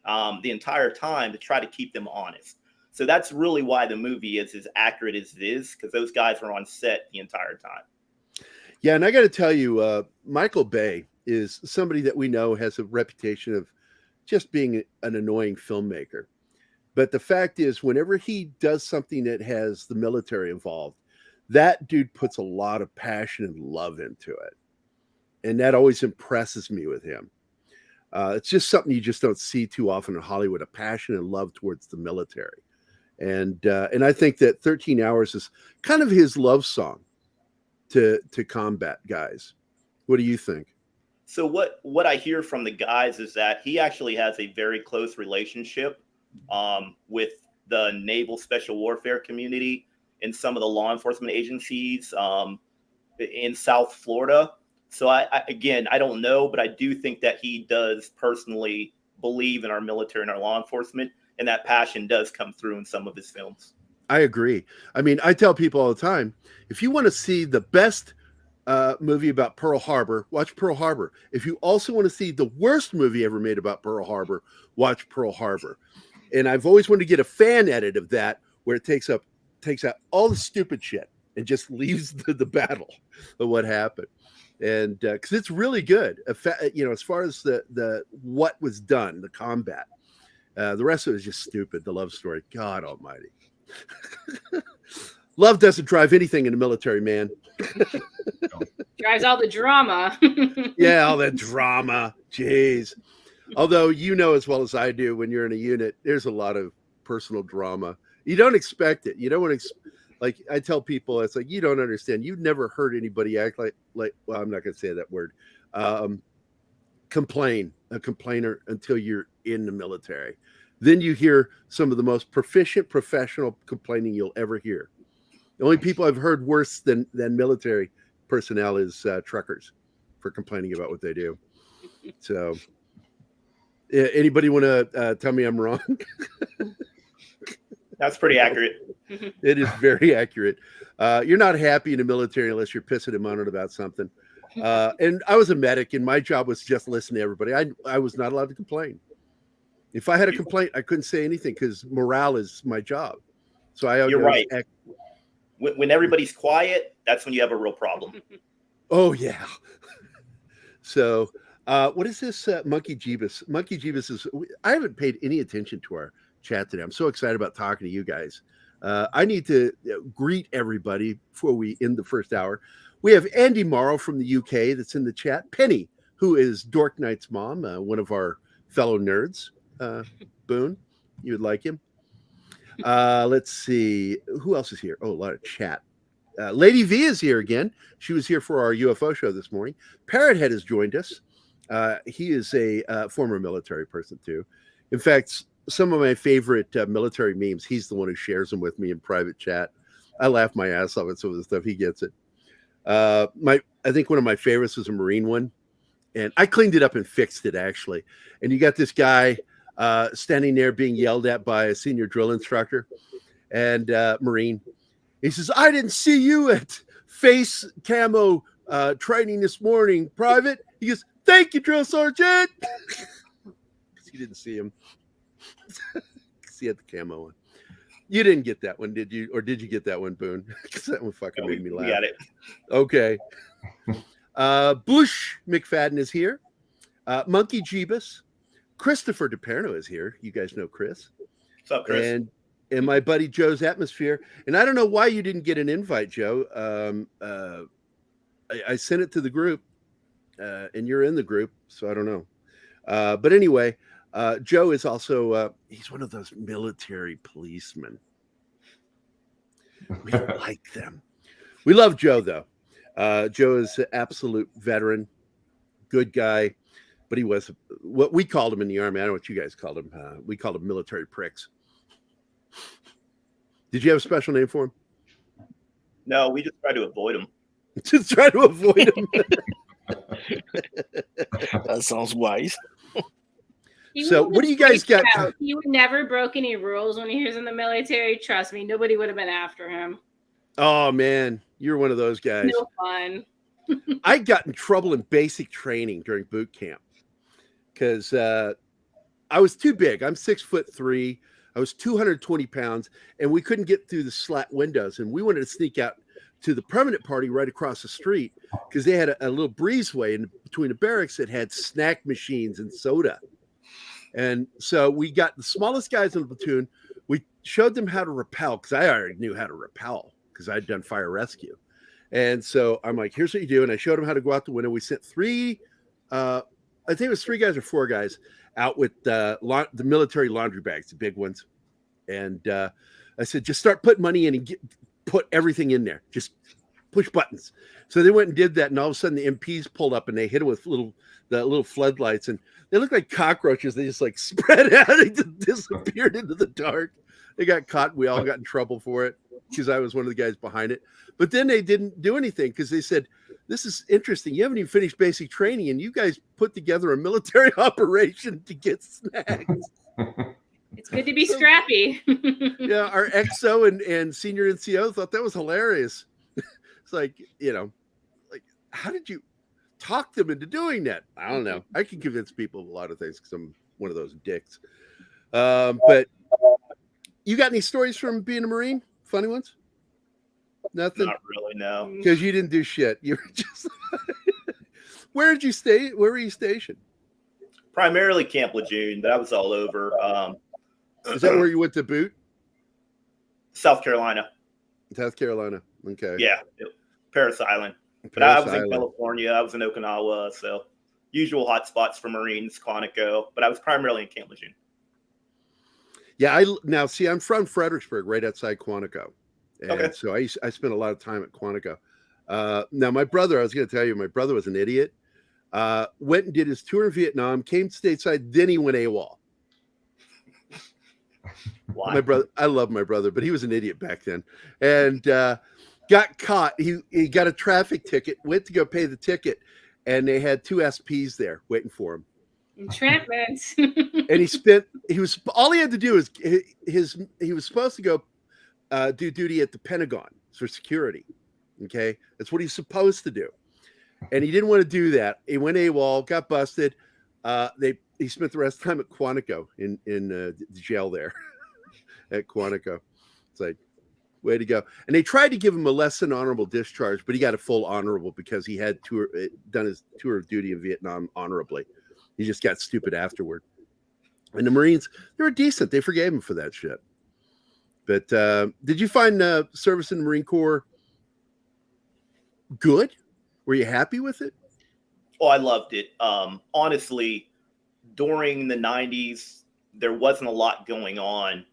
the entire time to try to keep them honest. So that's really why the movie is as accurate as it is, because those guys were on set the entire time. Yeah, and I got to tell you, Michael Bay is somebody that we know has a reputation of just being an annoying filmmaker. But the fact is, whenever he does something that has the military involved, that dude puts a lot of passion and love into it. And that always impresses me with him. It's just something you just don't see too often in Hollywood, a passion and love towards the military. And I think that 13 Hours is kind of his love song to combat guys. What do you think? So what I hear from the guys is that he actually has a very close relationship with the Naval Special Warfare community and some of the law enforcement agencies in South Florida. So I don't know, but I do think that he does personally believe in our military and our law enforcement, and that passion does come through in some of his films. I agree. I mean, I tell people all the time, if you want to see the best movie about Pearl Harbor, watch Pearl Harbor. If you also want to see the worst movie ever made about Pearl Harbor, watch Pearl Harbor. And I've always wanted to get a fan edit of that where it takes out all the stupid shit and just leaves the battle of what happened. And because it's really good, you know, as far as the what was done, the combat, the rest of it is just stupid. The love story, God Almighty, love doesn't drive anything in the military, man. Drives all the drama. Yeah, all that drama. Jeez. Although you know as well as I do, when you're in a unit, there's a lot of personal drama. You don't expect it. You don't want to. Like I tell people, it's like, you don't understand. You've never heard anybody act like well, I'm not going to say that word. A complainer until you're in the military. Then you hear some of the most proficient professional complaining you'll ever hear. The only people I've heard worse than military personnel is truckers for complaining about what they do. So anybody want to tell me I'm wrong? That's pretty accurate. It is very accurate. You're not happy in the military unless you're pissing and moaning about something. And I was a medic, and my job was just listen to everybody. I was not allowed to complain. If I had a complaint, I couldn't say anything because morale is my job. So you're right. When everybody's quiet, that's when you have a real problem. Oh yeah. So what is this Monkey Jeebus? Monkey Jeebus is. I haven't paid any attention to our chat today. I'm so excited about talking to you guys. I need to greet everybody before we end the first hour. We have Andy Morrow from the UK that's in the chat. Penny, who is Dork Knight's mom, one of our fellow nerds. Boon, you would like him. Let's see. Who else is here? Oh, a lot of chat. Lady V is here again. She was here for our UFO show this morning. Parrothead has joined us. He is a former military person too. In fact, some of my favorite military memes, he's the one who shares them with me in private chat. I laugh my ass off at some of the stuff. He gets it. I think one of my favorites was a Marine one, and I cleaned it up and fixed it actually. And you got this guy standing there being yelled at by a senior drill instructor and Marine. He says, "I didn't see you at face camo training this morning, Private." He goes, "Thank you, Drill Sergeant." He didn't see him. He had the camo one. You didn't get that one, did you? Or did you get that one, Boon? Because that one fucking made me laugh. We got it. Okay. Bush McFadden is here. Monkey Jeebus. Christopher DePerno is here. You guys know Chris. What's up, Chris? in my buddy Joe's atmosphere. And I don't know why you didn't get an invite, Joe. I sent it to the group, and you're in the group, so I don't know. But anyway, Joe is also he's one of those military policemen. We like them. We love Joe, though. Joe is an absolute veteran, good guy, but he was what we called him in the Army. I don't know what you guys called him. We called him military pricks. Did you have a special name for him? No, we just try to avoid him. Just try to avoid him. That sounds wise. So what do you guys got? He would never broke any rules when he was in the military. Trust me, nobody would have been after him. Oh man, you're one of those guys. No fun. I got in trouble in basic training during boot camp because I was too big. I'm 6'3". I was 220 pounds, and we couldn't get through the slat windows. And we wanted to sneak out to the permanent party right across the street because they had a little breezeway in between the barracks that had snack machines and soda. And so we got the smallest guys in the platoon. We showed them how to rappel because I already knew how to rappel because I'd done fire rescue. And so I'm like, here's what you do. And I showed them how to go out the window. We sent three, I think it was 3 guys or 4 guys out with the military laundry bags, the big ones. And I said, just start putting money in and put everything in there. Just push buttons. So they went and did that. And all of a sudden the MPs pulled up and they hit them with the little floodlights. And they looked like cockroaches. They just like spread out. They just disappeared into the dark. They got caught. We all got in trouble for it because I was one of the guys behind it. But then they didn't do anything because they said, this is interesting. You haven't even finished basic training, and you guys put together a military operation to get snacks. It's good to be scrappy. Yeah, our XO and senior NCO thought that was hilarious. It's like, like, how did you talk them into doing that? I don't know. I can convince people of a lot of things because I'm one of those dicks. But you got any stories from being a Marine? Funny ones? Nothing? Not really, no. Because you didn't do shit. You were just... Where did you stay? Where were you stationed? Primarily Camp Lejeune, but I was all over. Is that where you went to boot? South Carolina. South Carolina. Okay. Yeah. Paris Island. But I was in California. I was in Okinawa. So usual hot spots for Marines, Quantico. But I was primarily in Camp Lejeune. Yeah. I'm from Fredericksburg, right outside Quantico. And so I spent a lot of time at Quantico. Now, my brother, I was going to tell you, my brother was an idiot. Went and did his tour in Vietnam, came stateside, then he went AWOL. Why? My brother, I love my brother, but he was an idiot back then. And got caught. He got a traffic ticket, went to go pay the ticket, and they had 2 SPs there waiting for him. Entrapment. And all he had to do is he was supposed to go do duty at the Pentagon for security. Okay. That's what he's supposed to do. And he didn't want to do that. He went AWOL, got busted. He spent the rest of the time at Quantico in the jail there at Quantico. It's like, way to go. And they tried to give him a less than honorable discharge, but he got a full honorable because he had done his tour of duty in Vietnam honorably. He just got stupid afterward. And the Marines, they were decent. They forgave him for that shit. But did you find service in the Marine Corps good? Were you happy with it? Oh, I loved it. Honestly, during the 90s, there wasn't a lot going on.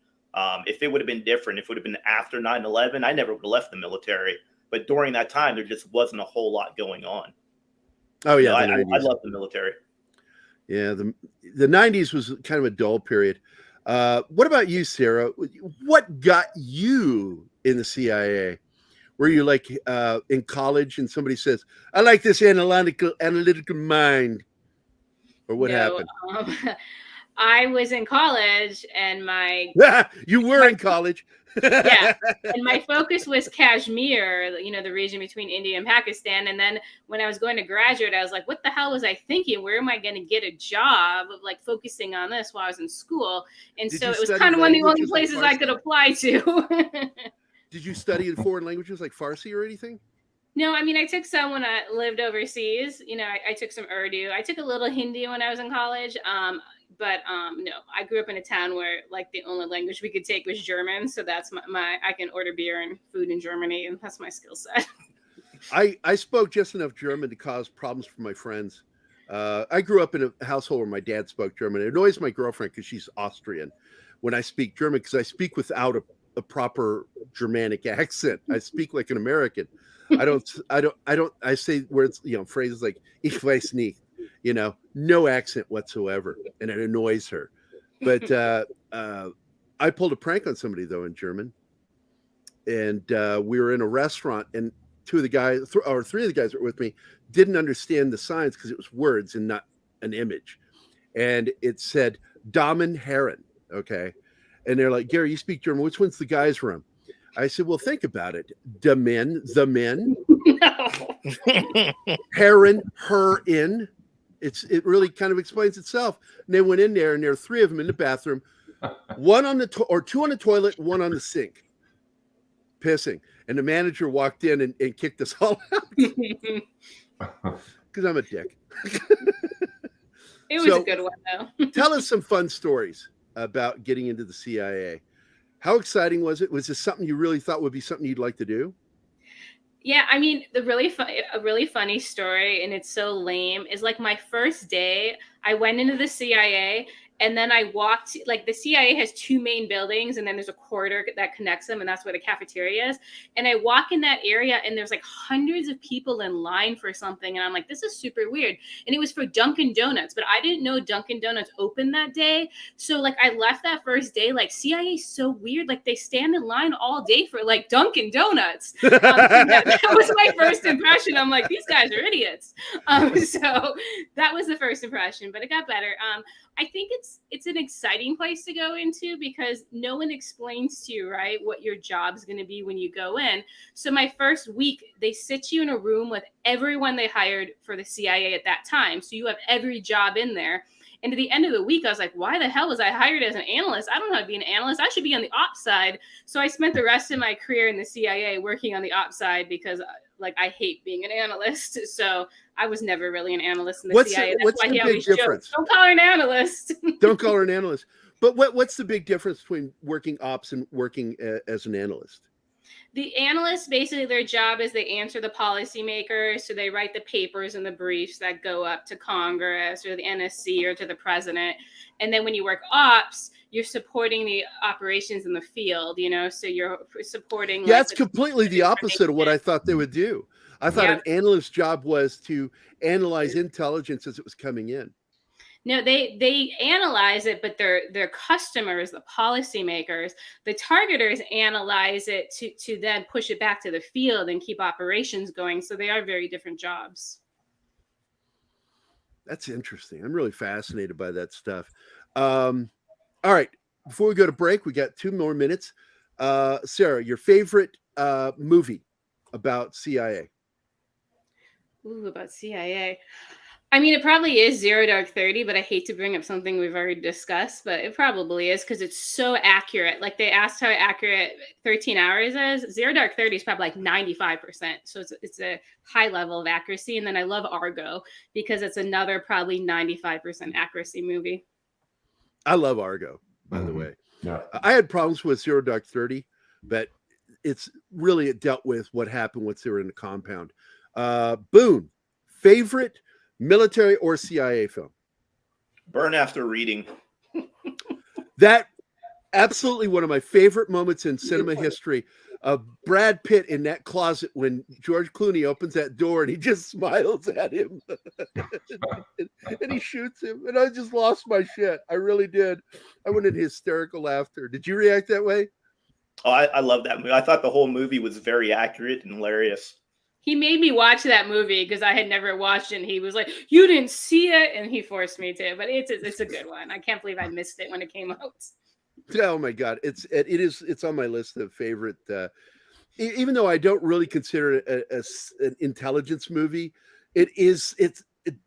If it would have been different, if it would have been after 9/11, I never would have left the military. But during that time, there just wasn't a whole lot going on. Oh, yeah. I love the military. Yeah, the 90s was kind of a dull period. What about you, Sarah? What got you in the CIA? Were you like in college and somebody says, I like this analytical mind? Or what happened? I was in college and You were in college. Yeah. And my focus was Kashmir, the region between India and Pakistan. And then when I was going to graduate, I was like, what the hell was I thinking? Where am I going to get a job of like focusing on this while I was in school? And so it was kind of one of the only places I could apply to. Did you study in foreign languages like Farsi or anything? No, I mean, I took some when I lived overseas. I took some Urdu. I took a little Hindi when I was in college. But no, I grew up in a town where like the only language we could take was German. So that's my I can order beer and food in Germany, and that's my skill set. I spoke just enough German to cause problems for my friends. I grew up in a household where my dad spoke German. It annoys my girlfriend because she's Austrian when I speak German, because I speak without a proper Germanic accent. I speak like an American. I say words, phrases like "ich weiß nicht," no accent whatsoever, and it annoys her. But I pulled a prank on somebody though in German, and we were in a restaurant, and three of the guys that were with me didn't understand the signs because it was words and not an image, and it said Damen Herren. Okay, and they're like, Gerry, you speak German. Which one's the guy's room? I said, well, think about it. The men, Herren, her in. It really kind of explains itself. And they went in there, and there were three of them in the bathroom, one on the two on the toilet, one on the sink, pissing. And the manager walked in and kicked us all out because I'm a dick. It was a good one, though. Tell us some fun stories about getting into the CIA. How exciting was it? Was this something you really thought would be something you'd like to do? Yeah, I mean, a really funny story, and it's so lame, is like my first day, I went into the CIA, and then I walked, like the CIA has two main buildings, and then there's a corridor that connects them, and that's where the cafeteria is. And I walk in that area, and there's like hundreds of people in line for something, and I'm like, this is super weird. And it was for Dunkin' Donuts, but I didn't know Dunkin' Donuts opened that day. So like I left that first day, like CIA is so weird, like they stand in line all day for like Dunkin' Donuts. That was my first impression. I'm like, these guys are idiots. So that was the first impression, but it got better. I think it's an exciting place to go into because no one explains to you, right, what your job's going to be when you go in. So my first week, they sit you in a room with everyone they hired for the CIA at that time. So you have every job in there. And at the end of the week, I was like, why the hell was I hired as an analyst? I don't know how to be an analyst. I should be on the ops side. So I spent the rest of my career in the CIA working on the ops side because like I hate being an analyst. So I was never really an analyst in the CIA. What's the big difference? Don't call her an analyst. Don't call her an analyst. But what's the big difference between working ops and working as an analyst? The analysts, basically their job is they answer the policymakers. So they write the papers and the briefs that go up to Congress or the NSC or to the president. And then when you work ops, you're supporting the operations in the field, so you're supporting. Yeah, that's completely the opposite of what I thought they would do. I thought an analyst's job was to analyze intelligence as it was coming in. No, they analyze it, but their customers, the policymakers, the targeters analyze it to then push it back to the field and keep operations going. So they are very different jobs. That's interesting. I'm really fascinated by that stuff. All right. Before we go to break, we got 2 more minutes. Sarah, your favorite movie about CIA? Ooh, about CIA. I mean, it probably is Zero Dark 30, but I hate to bring up something we've already discussed, but it probably is because it's so accurate. Like they asked how accurate 13 Hours is. Zero Dark 30 is probably like 95%. So it's a high level of accuracy. And then I love Argo because it's another probably 95% accuracy movie. I love Argo, by the way. Yeah. I had problems with Zero Dark 30, but it dealt with what happened once they were in the compound. Boon, favorite military or CIA film? Burn After Reading. That absolutely one of my favorite moments in cinema history of Brad Pitt in that closet when George Clooney opens that door and he just smiles at him and he shoots him. And I just lost my shit. I really did. I went into hysterical laughter. Did you react that way? Oh, I love that movie. I thought the whole movie was very accurate and hilarious. He made me watch that movie because I had never watched it. And he was like, "You didn't see it," and he forced me to. But it's a good one. I can't believe I missed it when it came out. Oh my God, it's on my list of favorite. Even though I don't really consider it an intelligence movie, it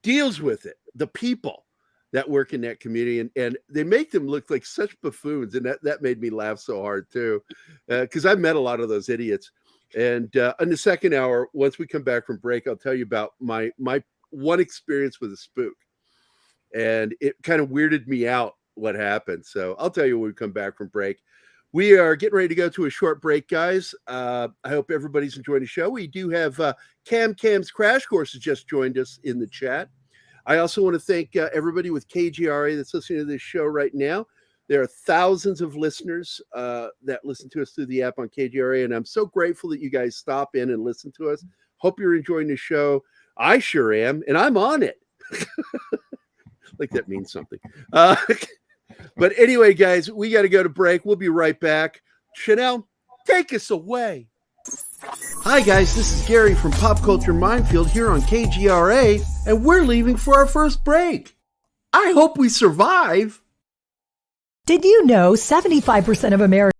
deals with it, the people that work in that community, and they make them look like such buffoons, and that made me laugh so hard too, because I've met a lot of those idiots. And in the second hour, once we come back from break, I'll tell you about my one experience with a spook. and it kind of weirded me out what happened. So I'll tell you when we come back from break. We are getting ready to go to a short break, guys. I hope everybody's enjoying the show. We do have Cam's Crash Course has just joined us in the chat. I also want to thank everybody with KGRA that's listening to this show right now. There are thousands of listeners that listen to us through the app on KGRA, and I'm so grateful that you guys stop in and listen to us. Hope you're enjoying the show. I sure am, and I'm on it. Like that means something. But anyway, guys, we got to go to break. We'll be right back. Chanel, take us away. Hi, guys. This is Gerry from Pop Culture Minefield here on KGRA, and we're leaving for our first break. I hope we survive. Did you know 75% of Americans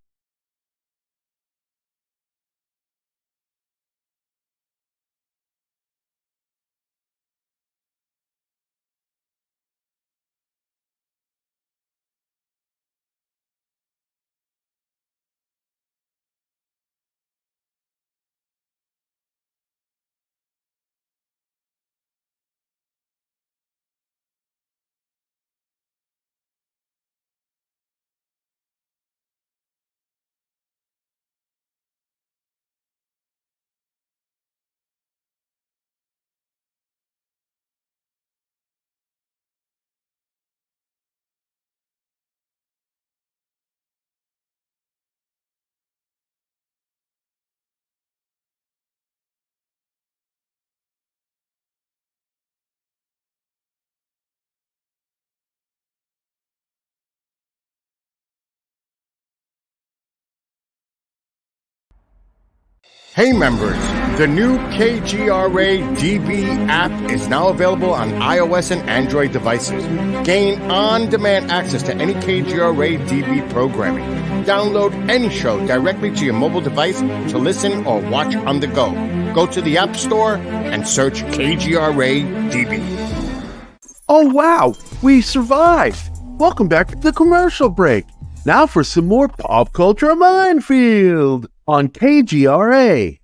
Hey members, the new KGRA DB app is now available on iOS and Android devices. Gain on-demand access to any KGRA DB programming. Download any show directly to your mobile device to listen or watch on the go. Go to the App Store and search KGRA DB. Oh, wow, we survived. Welcome back to the commercial break. Now for some more Pop Culture Minefield on KGRA.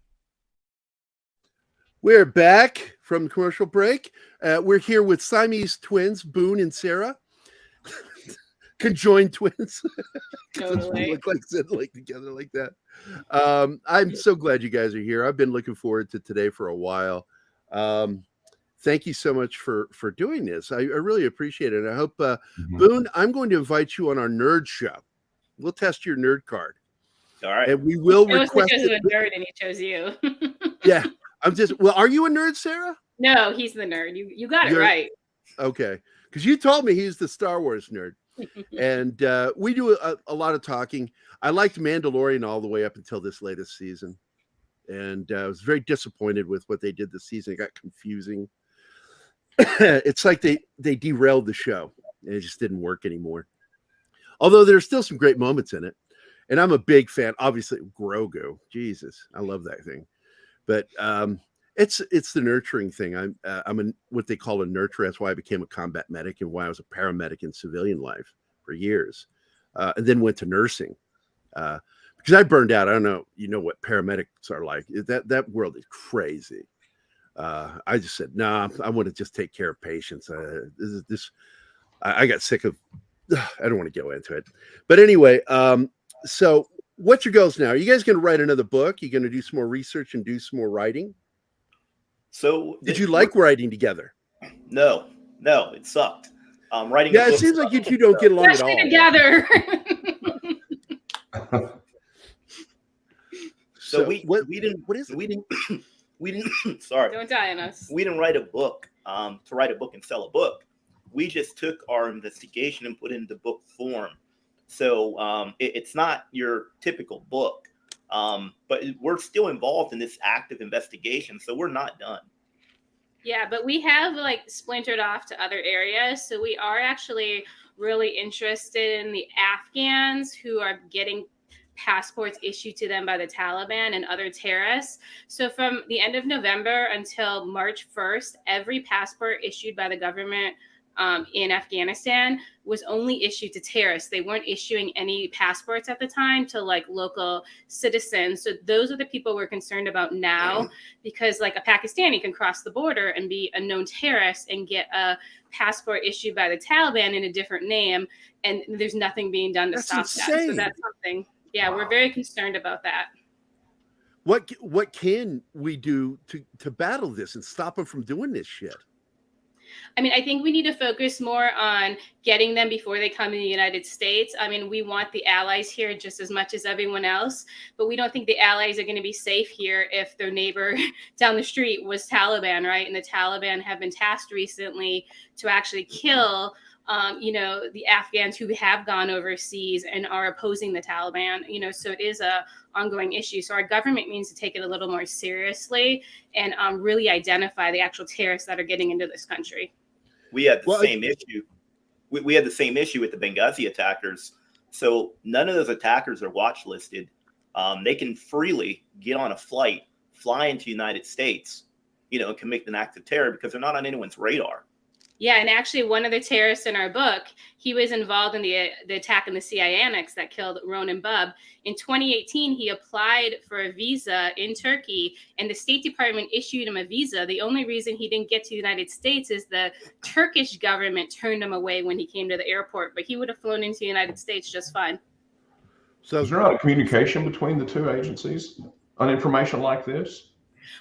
We're back from the commercial break. We're here with Siamese twins, Boon and Sarah. Conjoined twins. Totally. Look like together like that. I'm so glad you guys are here. I've been looking forward to today for a while. Thank you so much for doing this. I really appreciate it. I hope, Boon, I'm going to invite you on our nerd show. We'll test your nerd card. All right. And we will request it. A nerd and he chose you. Yeah. Are you a nerd, Sarah? No, he's the nerd. You got it right. Okay. Because you told me he's the Star Wars nerd. And we do a lot of talking. I liked Mandalorian all the way up until this latest season. And I was very disappointed with what they did this season. It got confusing. It's like they derailed the show. And it just didn't work anymore. Although there's still some great moments in it. And I'm a big fan, obviously, Grogu. Jesus, I love that thing. But it's the nurturing thing. I'm what they call a nurturer. That's why I became a combat medic and why I was a paramedic in civilian life for years. And then went to nursing. Because I burned out. I don't know, what paramedics are like. That world is crazy. I just said, nah, I want to just take care of patients. I got sick of, I don't want to go into it. But anyway, so what's your goals now? Are you guys going to write another book? You going to do some more research and do some more writing? So did you like writing together? No, it sucked. Writing. Yeah, it seems like you two don't get along at all. Together. So we didn't. Sorry. Don't die on us. We didn't write a book to write a book and sell a book. We just took our investigation and put it into book form. So it's not your typical book, but we're still involved in this active investigation. So we're not done. Yeah, but we have splintered off to other areas. So we are actually really interested in the Afghans who are getting passports issued to them by the Taliban and other terrorists. So from the end of November until March 1st, every passport issued by the government in Afghanistan was only issued to terrorists. They weren't issuing any passports at the time to like local citizens. So those are the people we're concerned about now, because like a Pakistani can cross the border and be a known terrorist and get a passport issued by the Taliban in a different name, and there's nothing being done to stop that. So that's something, we're very concerned about that. What can we do to battle this and stop them from doing this shit? I mean, I think we need to focus more on getting them before they come to the United States. I mean, we want the allies here just as much as everyone else, but we don't think the allies are going to be safe here if their neighbor down the street was Taliban, right? And the Taliban have been tasked recently to actually kill the Afghans who have gone overseas and are opposing the Taliban, so it is a ongoing issue. So our government needs to take it a little more seriously and really identify the actual terrorists that are getting into this country. We had the same issue. We had the same issue with the Benghazi attackers. So none of those attackers are watch listed. They can freely get on a flight, fly into the United States, and commit an act of terror because they're not on anyone's radar. Yeah, and actually one of the terrorists in our book, he was involved in the attack in the CIA annex that killed Ronan Bub. In 2018, he applied for a visa in Turkey, and the State Department issued him a visa. The only reason he didn't get to the United States is the Turkish government turned him away when he came to the airport, but he would have flown into the United States just fine. So is there not a communication between the two agencies on information like this?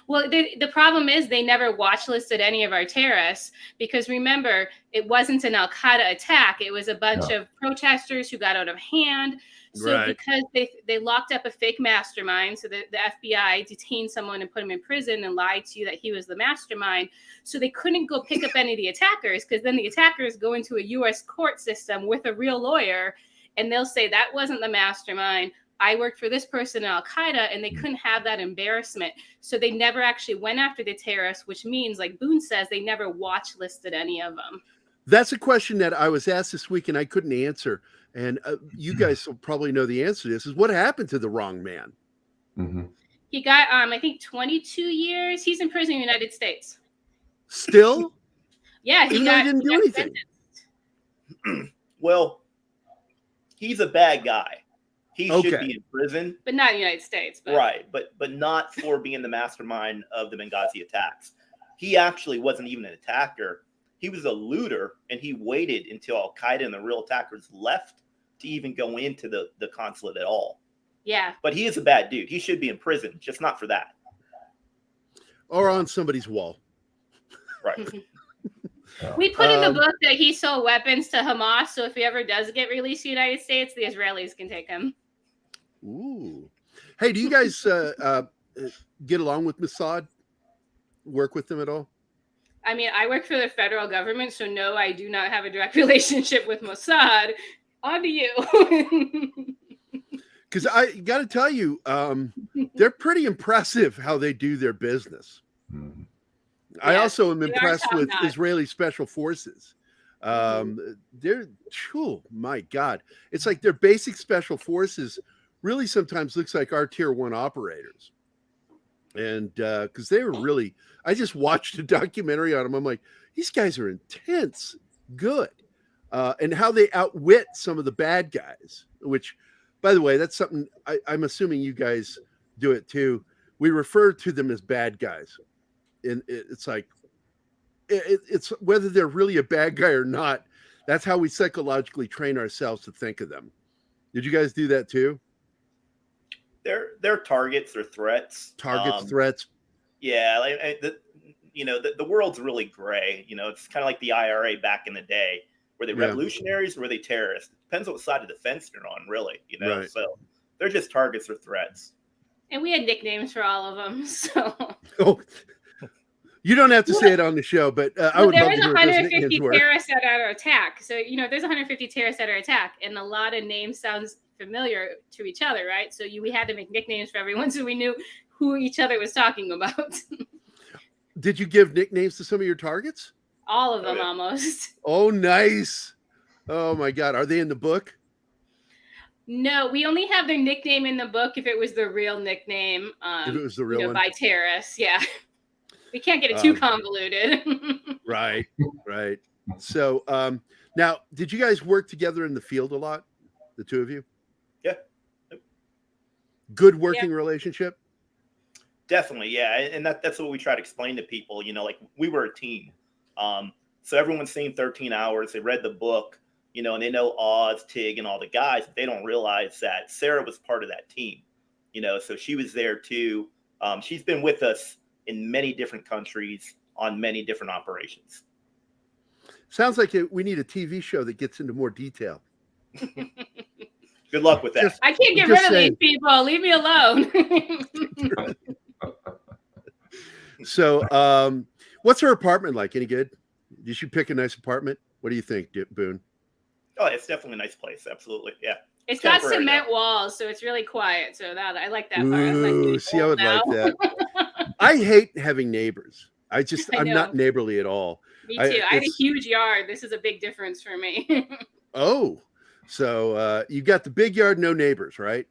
Well, the problem is they never watch listed any of our terrorists because remember, it wasn't an Al-Qaeda attack. It was a bunch of protesters who got out of hand. So because they locked up a fake mastermind, so the FBI detained someone and put him in prison and lied to you that he was the mastermind. So they couldn't go pick up any of the attackers because then the attackers go into a U.S. court system with a real lawyer and they'll say that wasn't the mastermind. I worked for this person in Al-Qaeda, and they couldn't have that embarrassment. So they never actually went after the terrorists, which means, like Boon says, they never watch listed any of them. That's a question that I was asked this week, and I couldn't answer. And you guys will probably know the answer to this, is what happened to the wrong man? Mm-hmm. He got, I think, 22 years. He's in prison in the United States. Still? Yeah. He didn't do anything. Well, he's a bad guy. He should be in prison. But not in the United States. But. Right, but not for being the mastermind of the Benghazi attacks. He actually wasn't even an attacker. He was a looter, and he waited until Al-Qaeda and the real attackers left to even go into the consulate at all. Yeah. But he is a bad dude. He should be in prison, just not for that. Or on somebody's wall. Right. We put in the book that he sold weapons to Hamas, so if he ever does get released to the United States, the Israelis can take him. Ooh. Hey, do you guys get along with Mossad? Work with them at all? I mean, I work for the federal government, so no, I do not have a direct relationship with Mossad. On to you. Because I got to tell you, they're pretty impressive how they do their business. Mm-hmm. I also am impressed with Israeli special forces. They're, oh my God. It's like their basic special forces really sometimes looks like our tier 1 operators. And because they were really, I just watched a documentary on them. I'm like, these guys are intense, good. And how they outwit some of the bad guys, which, by the way, that's something I'm assuming you guys do it too. We refer to them as bad guys. And it's like, it's whether they're really a bad guy or not. That's how we psychologically train ourselves to think of them. Did you guys do that too? They're targets or threats. Threats. Yeah, the world's really gray. It's kind of like the IRA back in the day. Were they revolutionaries or were they terrorists? It depends on what side of the fence you're on, really. Right. So they're just targets or threats. And we had nicknames for all of them. So. Oh, you don't have to say it on the show, but I would love to hear what those nicknames were. There was 150 terrorists at our attack. So, there's 150 terrorists at our attack, and a lot of names sounds familiar to each other, right? So we had to make nicknames for everyone so we knew who each other was talking about. Did you give nicknames to some of your targets? All of them, almost. Oh, nice. Oh, my God. Are they in the book? No, we only have their nickname in the book if it was the real nickname. If it was the real one? By terrorists, yeah. We can't get it too convoluted. Right. So now, did you guys work together in the field a lot, the two of you? Yeah. Good working relationship? Definitely, yeah. And that's what we try to explain to people, like we were a team. So everyone's seen 13 Hours. They read the book, and they know Oz, Tig, and all the guys, but they don't realize that Sarah was part of that team, so she was there too. She's been with us in many different countries on many different operations. Sounds like we need a TV show that gets into more detail. Good luck with that. I can't get rid of these people. Leave me alone. So, what's her apartment like? Any good? Did you pick a nice apartment? What do you think, Boon? Oh, it's definitely a nice place. Absolutely, yeah. It's got cement walls, so it's really quiet. So I like that part. Ooh, see, I would like that. I hate having neighbors. I'm not neighborly at all. Me too. I had a huge yard. This is a big difference for me. Oh, so you got the big yard, no neighbors, right?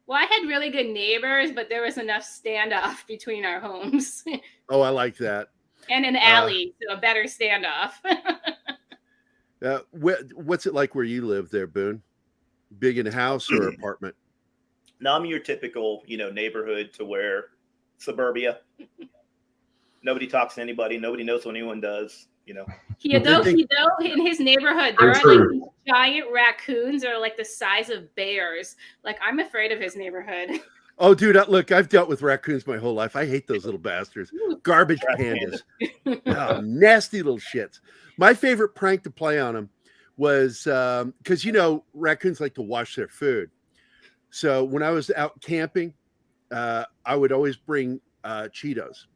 Well, I had really good neighbors, but there was enough standoff between our homes. Oh, I like that. And an alley, so a better standoff. What's it like where you live there, Boon? Big in a house or apartment? No, I'm your typical, neighborhood to where suburbia. Nobody talks to anybody. Nobody knows what anyone does. Though in his neighborhood, there are like these giant raccoons that are like the size of bears. Like, I'm afraid of his neighborhood. Oh, dude, look, I've dealt with raccoons my whole life. I hate those little bastards. Garbage pandas. Oh, nasty little shits. My favorite prank to play on them was because, raccoons like to wash their food. So when I was out camping, I would always bring Cheetos.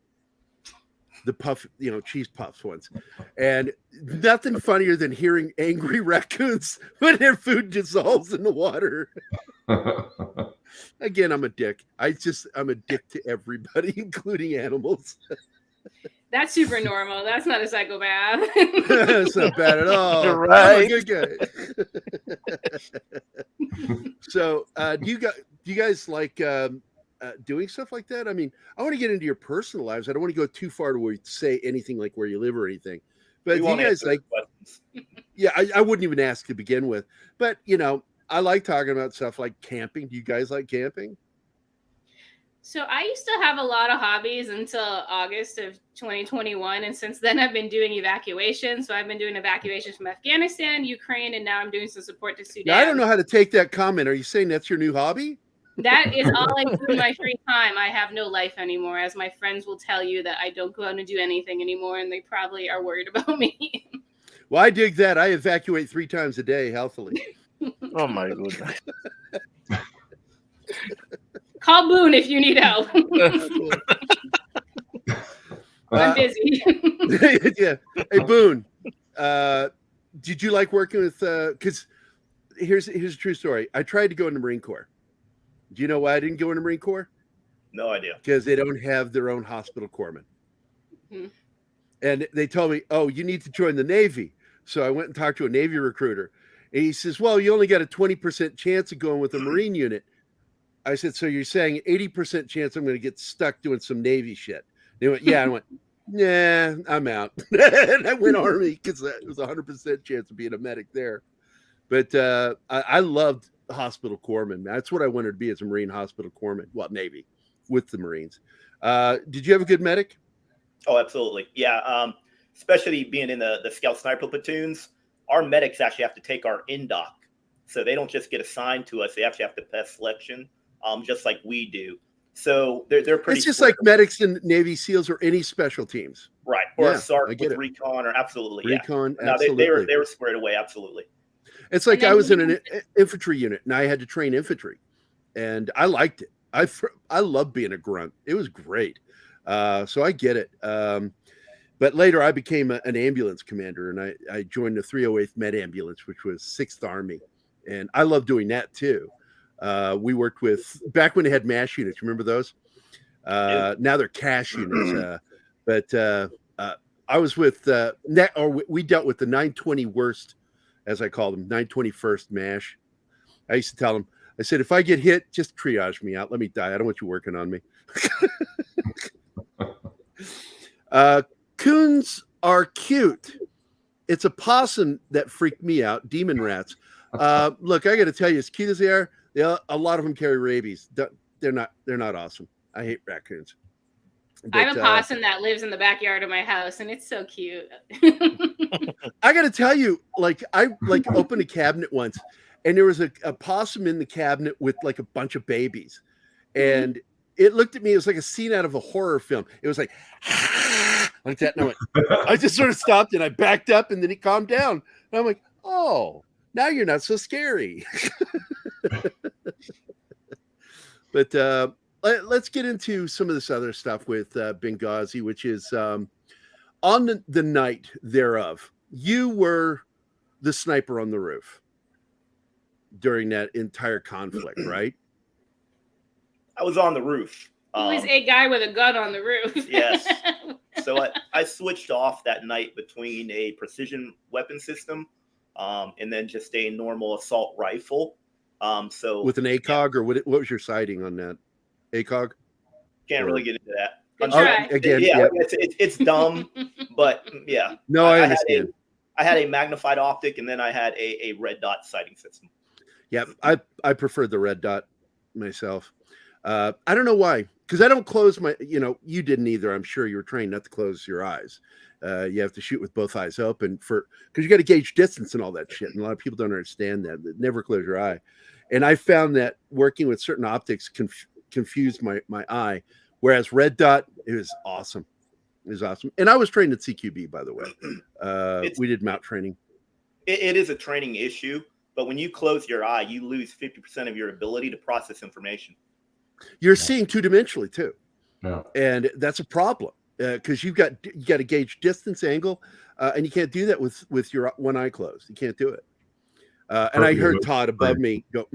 The puff, cheese puffs ones. And nothing funnier than hearing angry raccoons when their food dissolves in the water. Again, I'm a dick. I'm a dick to everybody, including animals. That's super normal. That's not a psychopath. That's not bad at all. Right. I'm a good guy. So, do you guys like doing stuff like that? I mean, I want to get into your personal lives. I don't want to go too far to where you say anything like where you live or anything. But do you guys like? Yeah, I wouldn't even ask to begin with. But I like talking about stuff like camping. Do you guys like camping? So I used to have a lot of hobbies until August of 2021. And since then, I've been doing evacuations. So I've been doing evacuations from Afghanistan, Ukraine, and now I'm doing some support to Sudan. Now, I don't know how to take that comment. Are you saying that's your new hobby? That is all I do in my free time. I have no life anymore, as my friends will tell you that I don't go out and do anything anymore, and they probably are worried about me. Well, I dig that. I evacuate 3 times a day healthily. Oh, my goodness. Call Boon if you need help. I'm busy. Yeah. Hey, Boon, did you like working with, because here's a true story. I tried to go in the Marine Corps. Do you know why I didn't go in the Marine Corps? No idea. Because they don't have their own hospital corpsmen. Mm-hmm. And they told me, oh, you need to join the Navy. So I went and talked to a Navy recruiter. And he says, well, you only got a 20% chance of going with a Marine unit. I said, so you're saying 80% chance I'm going to get stuck doing some Navy shit? They went, yeah. I went, nah, I'm out. And I went Army because it was a 100% chance of being a medic there. But I loved hospital corpsman. That's what I wanted to be, as a Marine hospital corpsman. Well, Navy with the Marines. Did you have a good medic? Oh, absolutely. Yeah. Especially being in the Scout Sniper platoons, our medics actually have to take our in-doc. So they don't just get assigned to us. They actually have to pass selection, just like we do. So they're pretty. It's just like medics in Navy SEALs or any special teams. Right. Or a sergeant with recon, or absolutely. Recon, yeah. absolutely. No, they were squared away. Absolutely. It's like I was in an infantry unit and I had to train infantry, and I liked it. I loved being a grunt. It was great. So I get it. But later I became an ambulance commander, and I joined the 308th Med Ambulance, which was 6th Army. And I love doing that too. We worked with, back when they had MASH units. Remember those? Now they're cash units. But I was with, we dealt with the 920 worst, as I call them, 921st MASH. I used to tell them, I said, if I get hit, just triage me out. Let me die. I don't want you working on me. Coons are cute. It's a possum that freaked me out. Demon rats. Look, I got to tell you, as cute as they are, a lot of them carry rabies. They're not awesome. I hate raccoons. I have a possum that lives in the backyard of my house, and it's so cute. I got to tell you, like, I opened a cabinet once, and there was a possum in the cabinet with like a bunch of babies, and it looked at me. It was like a scene out of a horror film. It was like that. And I just sort of stopped and I backed up, and then it calmed down. And I'm like, oh, now you're not so scary. But let's get into some of this other stuff with Benghazi, which is on the night thereof. You were the sniper on the roof during that entire conflict, right? I was on the roof. He was a guy with a gun on the roof. Yes. So I switched off that night between a precision weapon system and then just a normal assault rifle. So with an ACOG, or what was your sighting on that? ACOG? Can't really get into that. Again, it's dumb, but yeah. No, I understand. I had a magnified optic, and then I had a red dot sighting system. Yeah, I preferred the red dot myself. I don't know why, because I don't close my. You didn't either. I'm sure you were trained not to close your eyes. You have to shoot with both eyes open because you got to gauge distance and all that shit. And a lot of people don't understand that. Never close your eye. And I found that working with certain optics confused my eye. Whereas red dot, it was awesome. It was awesome. And I was trained at CQB, by the way. We did mount training. It is a training issue, but when you close your eye, you lose 50% of your ability to process information. You're seeing two-dimensionally too. Yeah. And that's a problem because you got to gauge distance, angle, and you can't do that with your one eye closed. You can't do it. And I heard Todd above me go,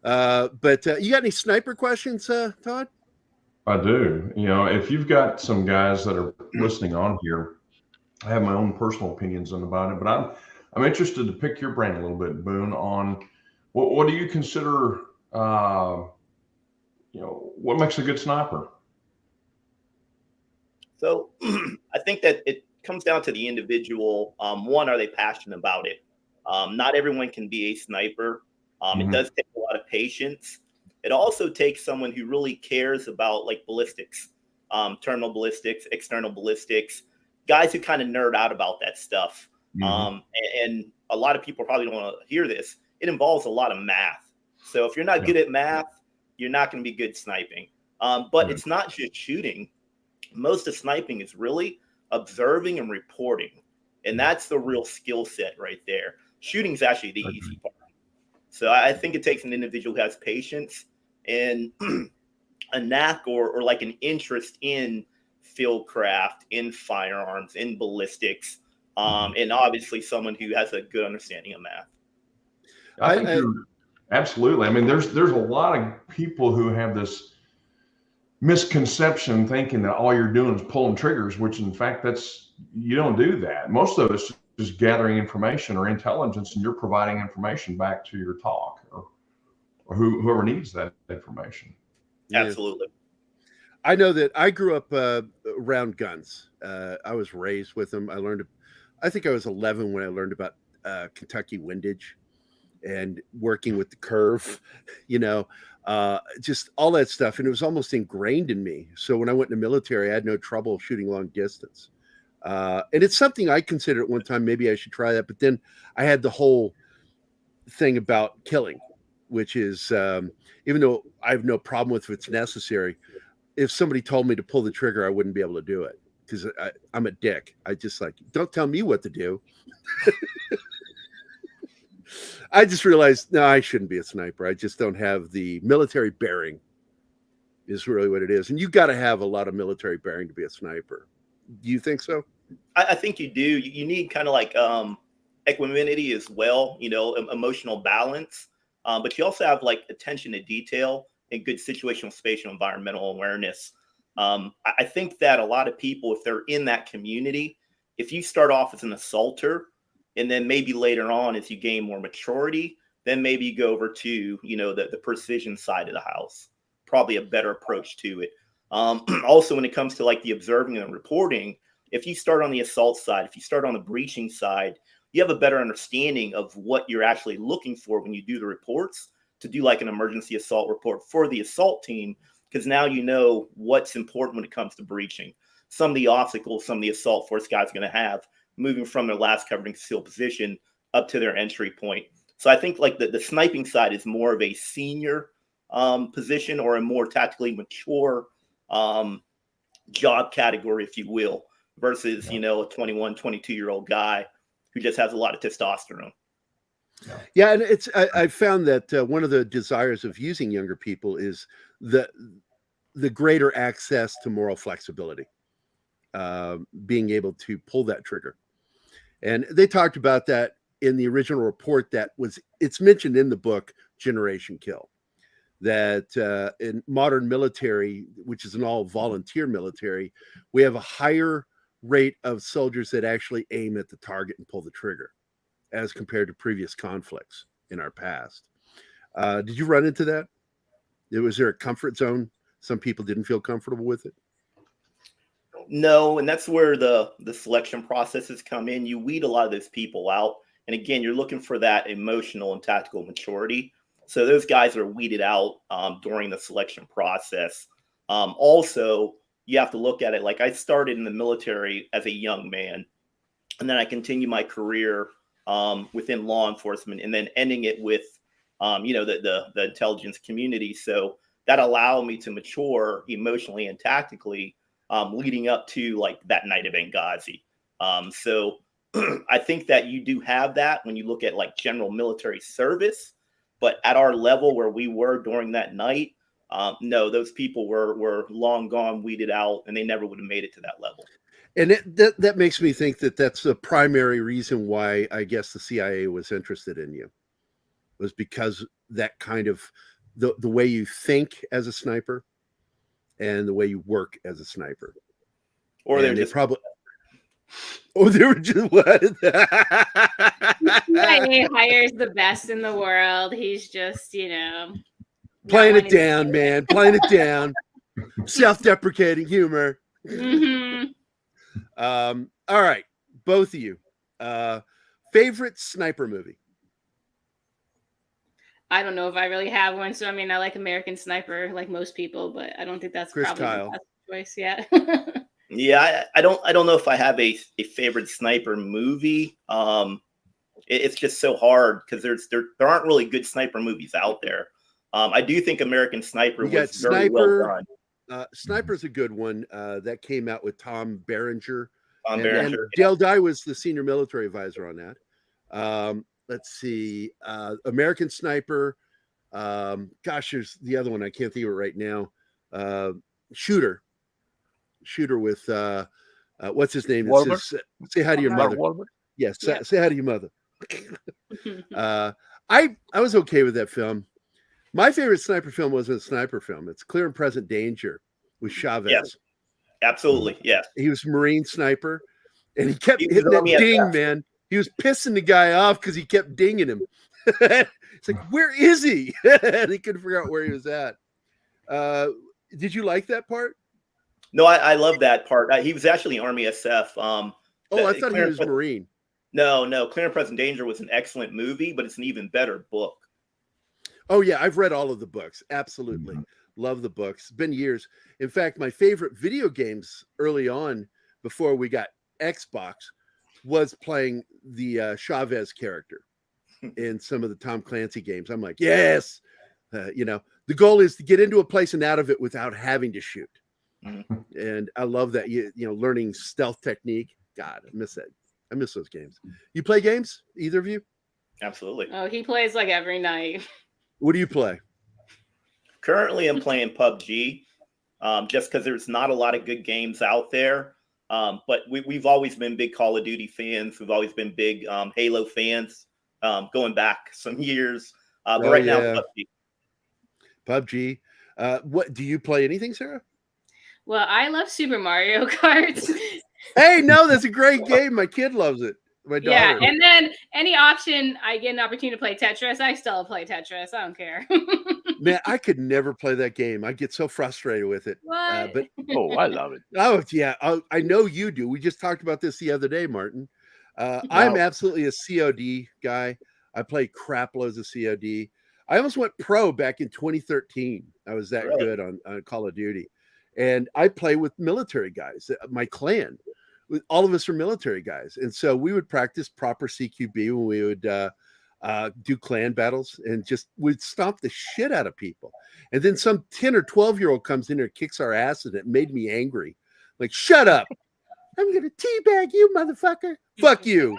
but you got any sniper questions, Todd? I do. If you've got some guys that are listening on here, I have my own personal opinions about it, but I'm interested to pick your brain a little bit, Boon, on what do you consider, what makes a good sniper? So I think that it comes down to the individual. One, are they passionate about it? Not everyone can be a sniper. It does take a lot of patience. It also takes someone who really cares about like ballistics, terminal ballistics, external ballistics, guys who kind of nerd out about that stuff. And a lot of people probably don't want to hear this. It involves a lot of math. So if you're not good at math, you're not going to be good sniping. But it's not just shooting. Most of sniping is really observing and reporting. And that's the real skill set right there. Shooting is actually the easy part. So I think it takes an individual who has patience and a knack or like an interest in field craft, in firearms, in ballistics, and obviously someone who has a good understanding of math. I think absolutely. I mean, there's a lot of people who have this misconception thinking that all you're doing is pulling triggers, which in fact you don't do that. Most of it's just gathering information or intelligence, and you're providing information back to your talk or whoever needs that information. Absolutely. I know that I grew up around guns. I was raised with them. I think I was 11 when I learned about Kentucky windage and working with the curve, just all that stuff. And it was almost ingrained in me. So when I went in the military, I had no trouble shooting long distance. And it's something I considered at one time, maybe I should try that. But then I had the whole thing about killing, which is, even though I have no problem with if it's necessary, if somebody told me to pull the trigger, I wouldn't be able to do it because I'm a dick. I just don't tell me what to do. I just realized, no, I shouldn't be a sniper. I just don't have the military bearing is really what it is. And you got to have a lot of military bearing to be a sniper. Do you think so? I think you do. You need kind of like equanimity as well, emotional balance. But you also have like attention to detail and good situational, spatial, environmental awareness. I think that a lot of people, if they're in that community, if you start off as an assaulter and then maybe later on as you gain more maturity, then maybe you go over to, the precision side of the house, probably a better approach to it. Also, when it comes to like the observing and reporting, if you start on the assault side, if you start on the breaching side, you have a better understanding of what you're actually looking for when you do the reports, to do like an emergency assault report for the assault team, because now you know what's important when it comes to breaching. Some of the obstacles some of the assault force guys are going to have moving from their last covering concealed position up to their entry point. So I think like the sniping side is more of a senior position, or a more tactically mature job category, if you will, versus, you know, a 21, 22-year-old guy who just has a lot of testosterone. Yeah, and I found that one of the desires of using younger people is the greater access to moral flexibility, being able to pull that trigger. And they talked about that in the original report it's mentioned in the book Generation Kill, that in modern military, which is an all volunteer military, we have a higher rate of soldiers that actually aim at the target and pull the trigger as compared to previous conflicts in our past. Did you run into that? Was there a comfort zone? Some people didn't feel comfortable with it. No, and that's where the selection processes come in. You weed a lot of those people out. And again, you're looking for that emotional and tactical maturity. So those guys are weeded out during the selection process. Also, you have to look at it like I started in the military as a young man, and then I continued my career within law enforcement, and then ending it with, the intelligence community. So that allowed me to mature emotionally and tactically leading up to like that night of Benghazi. So I think that you do have that when you look at like general military service, but at our level where we were during that night, no, those people were long gone, weeded out, and they never would have made it to that level. And that makes me think that that's the primary reason why I guess the CIA was interested in you, was because that kind of the way you think as a sniper and the way you work as a sniper. Or they're just probably. Oh, they were just what? CIA hires the best in the world. He's just, playing it down, man. Playing it down. Self-deprecating humor. Mm-hmm. All right, both of you. Favorite sniper movie? I don't know if I really have one. So I mean, I like American Sniper, like most people, but I don't think that's probably the best choice yet. Yeah, I don't know if I have a favorite sniper movie. It's just so hard because there aren't really good sniper movies out there. I do think American Sniper was very well done. Sniper's a good one. That came out with Tom Berenger. And Dale Dye was the senior military advisor on that. Let's see. American Sniper. Gosh, there's the other one. I can't think of it right now. Shooter with what's his name? Say hi to your mother. Yes, say hi to your mother. I was okay with that film. My favorite sniper film wasn't a sniper film. It's Clear and Present Danger with Chavez. Yes, absolutely. Yes. He was Marine sniper, and he kept hitting that ding, man. He was pissing the guy off because he kept dinging him. It's like, where is he? And he couldn't figure out where he was at. Did you like that part? No, I love that part. He was actually Army SF. I thought he was Marine. No. Clear and Present Danger was an excellent movie, but it's an even better book. Oh, yeah. I've read all of the books. Absolutely. Love the books. It's been years. In fact, my favorite video games early on, before we got Xbox, was playing the Chavez character in some of the Tom Clancy games. I'm like, yes. The goal is to get into a place and out of it without having to shoot. And I love that, learning stealth technique. God, I miss that. I miss those games. You play games, either of you? Absolutely. Oh, he plays like every night. What do you play? Currently, I'm playing PUBG, just because there's not a lot of good games out there. But we've always been big Call of Duty fans. We've always been big Halo fans, going back some years. But right now, PUBG. What do you play? Anything, Sarah? Well, I love Super Mario Kart. Hey, no, that's a great game. My kid loves it. my daughter. Yeah, and then any option I get an opportunity to play Tetris, I still play Tetris. I don't care. Man, I could never play that game. I get so frustrated with it. What? But Oh, I love it. oh yeah, I know you do. We just talked about this the other day, Martin. I'm absolutely a COD guy. I play crap loads of COD. I almost went pro back in 2013. I was that good on Call of Duty. And I play with military guys. My clan, all of us are military guys. And so we would practice proper CQB when we would do clan battles and just we'd stomp the shit out of people. And then some 10 or 12-year-old comes in there and kicks our ass, and it made me angry. Like, shut up. I'm going to teabag you, motherfucker. Fuck you.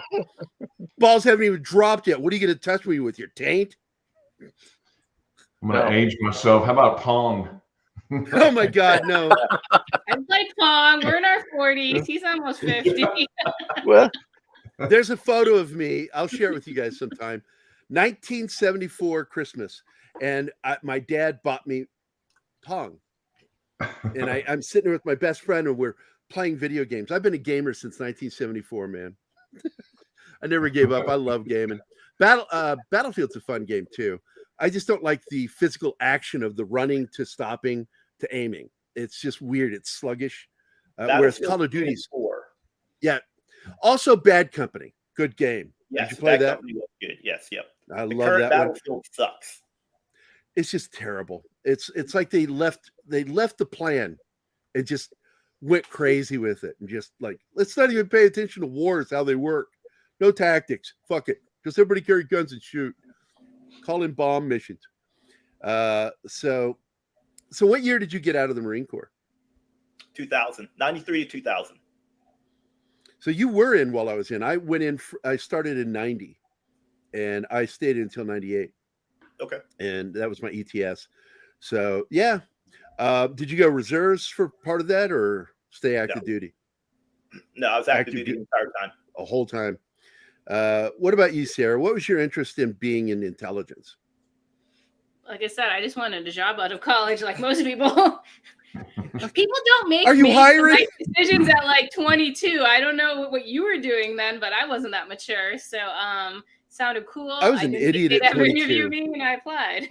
Balls haven't even dropped yet. What are you going to touch me with, your taint? I'm going to age myself. How about Pong? Oh, my God, no. I play Pong. We're in our 40s. He's almost 50. Well, there's a photo of me. I'll share it with you guys sometime. 1974 Christmas. And my dad bought me Pong. And I'm sitting there with my best friend, and we're playing video games. I've been a gamer since 1974, man. I never gave up. I love gaming. Battlefield's a fun game too. I just don't like the physical action of the running to stopping to aiming. It's just weird. It's sluggish. Whereas Call of Duty's yeah. Also, Bad Company, good game. Yes, did you play that? Was good. Yes, yep. I the love that Battlefield one. Sucks. It's just terrible. It's like they left the plan and just went crazy with it, and just like, let's not even pay attention to wars, how they work. No tactics. Fuck it. Just everybody carry guns and shoot. Call in bomb missions. So what year did you get out of the Marine Corps? 2000, 93 to 2000. So you were in while I was in. I went in. I started in 90, and I stayed until 98. Okay. And that was my ETS. So yeah. Did you go reserves for part of that, or stay active duty? No, I was active duty the entire time. A whole time. What about you, Sarah? What was your interest in being in intelligence? Like I said, I just wanted a job out of college, like most people. People don't make hiring? decisions at like 22. I don't know what you were doing then, but I wasn't that mature. So sounded cool. I was an idiot at 22. Interviewed me and I applied,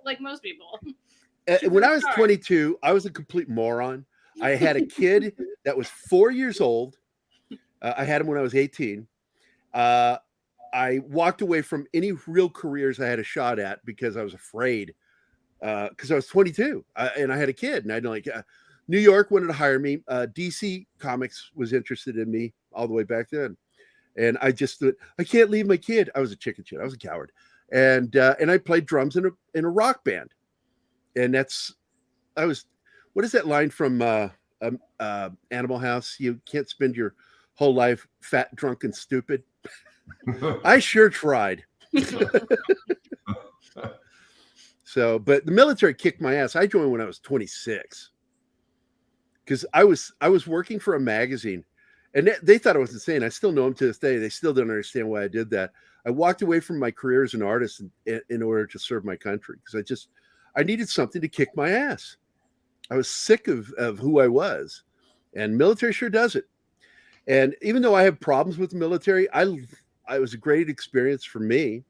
like most people. When I was 22, I was a complete moron. I had a kid that was 4 years old. I had him when I was 18. I walked away from any real careers I had a shot at because I was afraid. Because I was 22 and I had a kid, and I'd like New York wanted to hire me. DC Comics was interested in me all the way back then, and I just thought, I can't leave my kid. I was a chicken shit. I was a coward, and I played drums in a rock band, and what is that line from Animal House? You can't spend your whole life fat, drunk, and stupid. I sure tried. So, but the military kicked my ass. I joined when I was 26 because I was working for a magazine, and they thought I was insane. I still know them to this day. They still don't understand why I did that. I walked away from my career as an artist in order to serve my country because I needed something to kick my ass. I was sick of who I was, and military sure does it. And even though I have problems with the military, I was a great experience for me.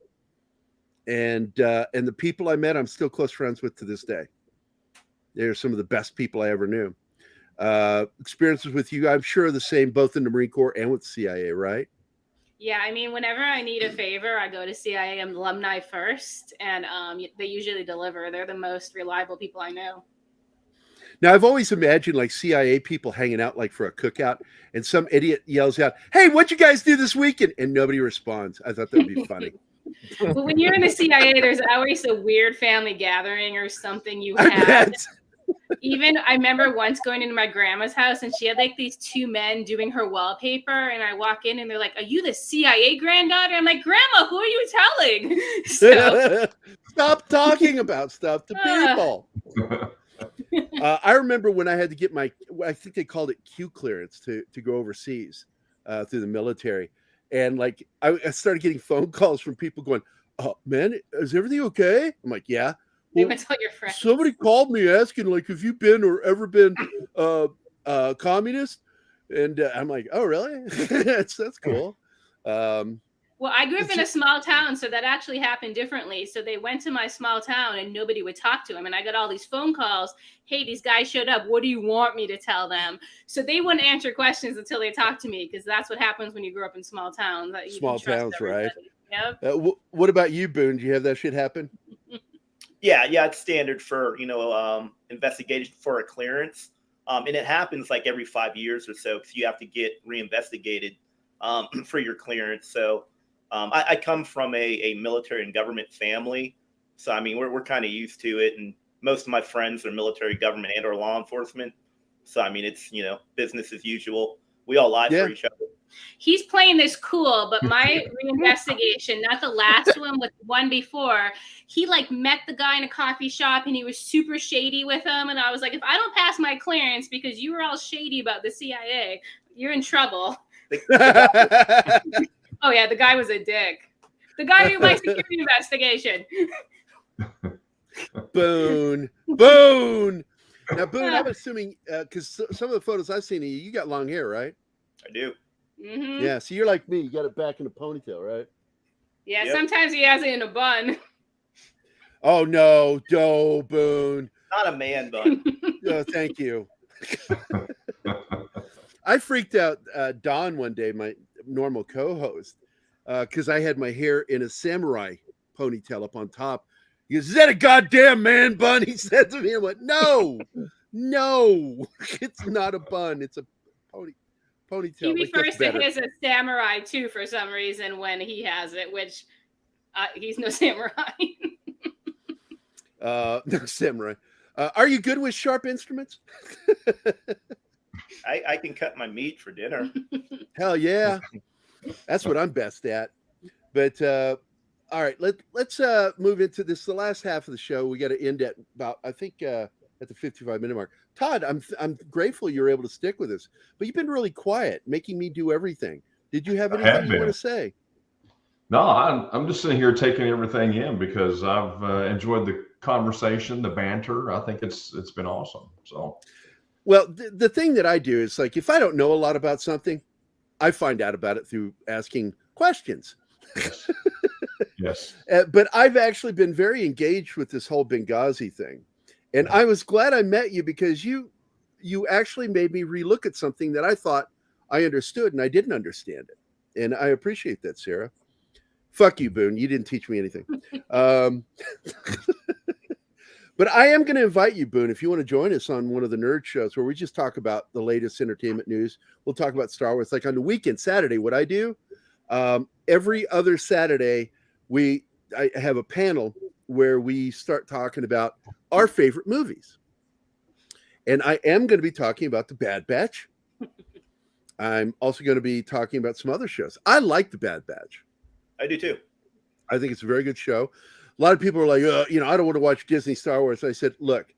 And the people I met, I'm still close friends with to this day. They're some of the best people I ever knew. Experiences with you, I'm sure, are the same both in the Marine Corps and with the CIA, right? Yeah, I mean, whenever I need a favor, I go to CIA alumni first, and they usually deliver. They're the most reliable people I know. Now, I've always imagined like CIA people hanging out like for a cookout, and some idiot yells out, "Hey, what'd you guys do this weekend?" And nobody responds. I thought that would be funny. Well, when you're in the CIA, there's always a weird family gathering or something you have. Even I remember once going into my grandma's house, and she had like these two men doing her wallpaper, and I walk in and they're like, "Are you the CIA granddaughter?" I'm like, "Grandma, who are you telling?" So, stop talking about stuff to people. I remember when I had to get I think they called it Q clearance to go overseas through the military. And like, I started getting phone calls from people going, "Oh man, is everything okay?" I'm like, "Yeah." Well, tell your friends. Somebody called me asking like, "Have you been or ever been communist?" And I'm like, "Oh really?" that's cool. Well, I grew up in a small town, so that actually happened differently. So they went to my small town and nobody would talk to him. And I got all these phone calls. Hey, these guys showed up. What do you want me to tell them? So they wouldn't answer questions until they talked to me, because that's what happens when you grow up in small towns. Small towns, right? Yep. What about you, Boon? Do you have that shit happen? Yeah, it's standard for, investigation for a clearance. And it happens like every 5 years or so, because you have to get reinvestigated for your clearance. So I come from a military and government family. So, I mean, we're kind of used to it. And most of my friends are military, government, and or law enforcement. So, I mean, it's, business as usual. We all lie for each other. He's playing this cool, but my reinvestigation, not the last one, but the one before, he like met the guy in a coffee shop and he was super shady with him. And I was like, if I don't pass my clearance because you were all shady about the CIA, you're in trouble. Oh yeah, the guy was a dick. The guy who my security investigation. Boon. Now, Boon, I'm assuming, because some of the photos I've seen of you got long hair, right? I do. Mm-hmm. Yeah, so you're like me. You got it back in a ponytail, right? Yeah, yep. Sometimes he has it in a bun. Oh, no, Boon. Not a man bun. No, thank you. I freaked out Don one day, my normal co-host, because I had my hair in a samurai ponytail up on top. He goes, "Is that a goddamn man bun?" He said to me. I went, no, it's not a bun. It's a ponytail. He refers to his as samurai too for some reason when he has it, which he's no samurai. No samurai. Are you good with sharp instruments? I can cut my meat for dinner. Hell yeah. That's what I'm best at. But all right, let's move into this. The last half of the show, we got to end at about, I think, at the 55-minute mark. Todd, I'm grateful you're able to stick with us, but you've been really quiet, making me do everything. Did you have anything you want to say? No, I'm just sitting here taking everything in because I've enjoyed the conversation, the banter. I think it's been awesome. So, well, the thing that I do is, like, if I don't know a lot about something, I find out about it through asking questions. Yes. But I've actually been very engaged with this whole Benghazi thing. And I was glad I met you because you actually made me relook at something that I thought I understood and I didn't understand it. And I appreciate that, Sarah. Fuck you, Boon. You didn't teach me anything. But I am going to invite you, Boon, if you want to join us on one of the nerd shows where we just talk about the latest entertainment news. We'll talk about Star Wars. Like on the weekend, Saturday, what I do, every other Saturday, I have a panel where we start talking about our favorite movies. And I am going to be talking about The Bad Batch. I'm also going to be talking about some other shows. I like The Bad Batch. I do too. I think it's a very good show. A lot of people are like, I don't want to watch Disney Star Wars. I said, look,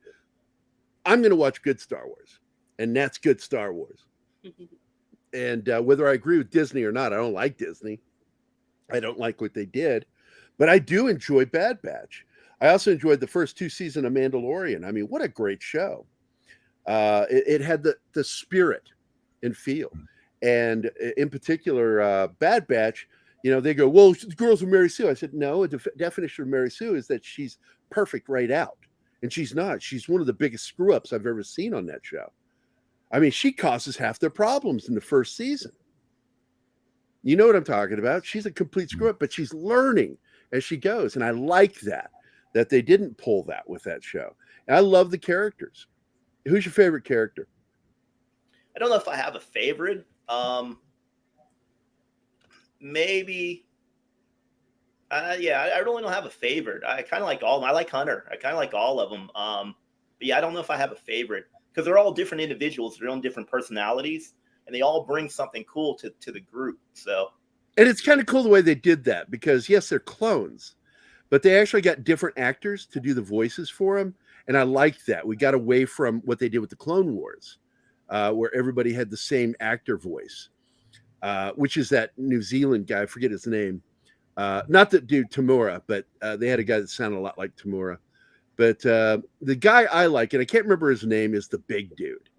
I'm going to watch good Star Wars, and that's good Star Wars. And whether I agree with Disney or not, I don't like Disney. I don't like what they did, but I do enjoy Bad Batch. I also enjoyed the first 2 seasons of Mandalorian. I mean, what a great show. It had the spirit and feel. And in particular, Bad Batch, they go, well, the girls are Mary Sue. I said, no, the definition of Mary Sue is that she's perfect right out. And she's not. She's one of the biggest screw-ups I've ever seen on that show. I mean, she causes half their problems in the first season. You know what I'm talking about? She's a complete screw-up, but she's learning as she goes. And I like that they didn't pull that with that show. And I love the characters. Who's your favorite character? I don't know if I have a favorite. Maybe. I really don't have a favorite. I kind of like all of them. I like Hunter. I kind of like all of them. But yeah, I don't know if I have a favorite because they're all different individuals, their own different personalities, and they all bring something cool to the group. So, and it's kind of cool the way they did that because yes, they're clones, but they actually got different actors to do the voices for them, and I like that. We got away from what they did with the Clone Wars, where everybody had the same actor voice. Which is that New Zealand guy. I forget his name. Not that dude Tamura, but they had a guy that sounded a lot like Tamura. But the guy I like, and I can't remember his name, is the big dude.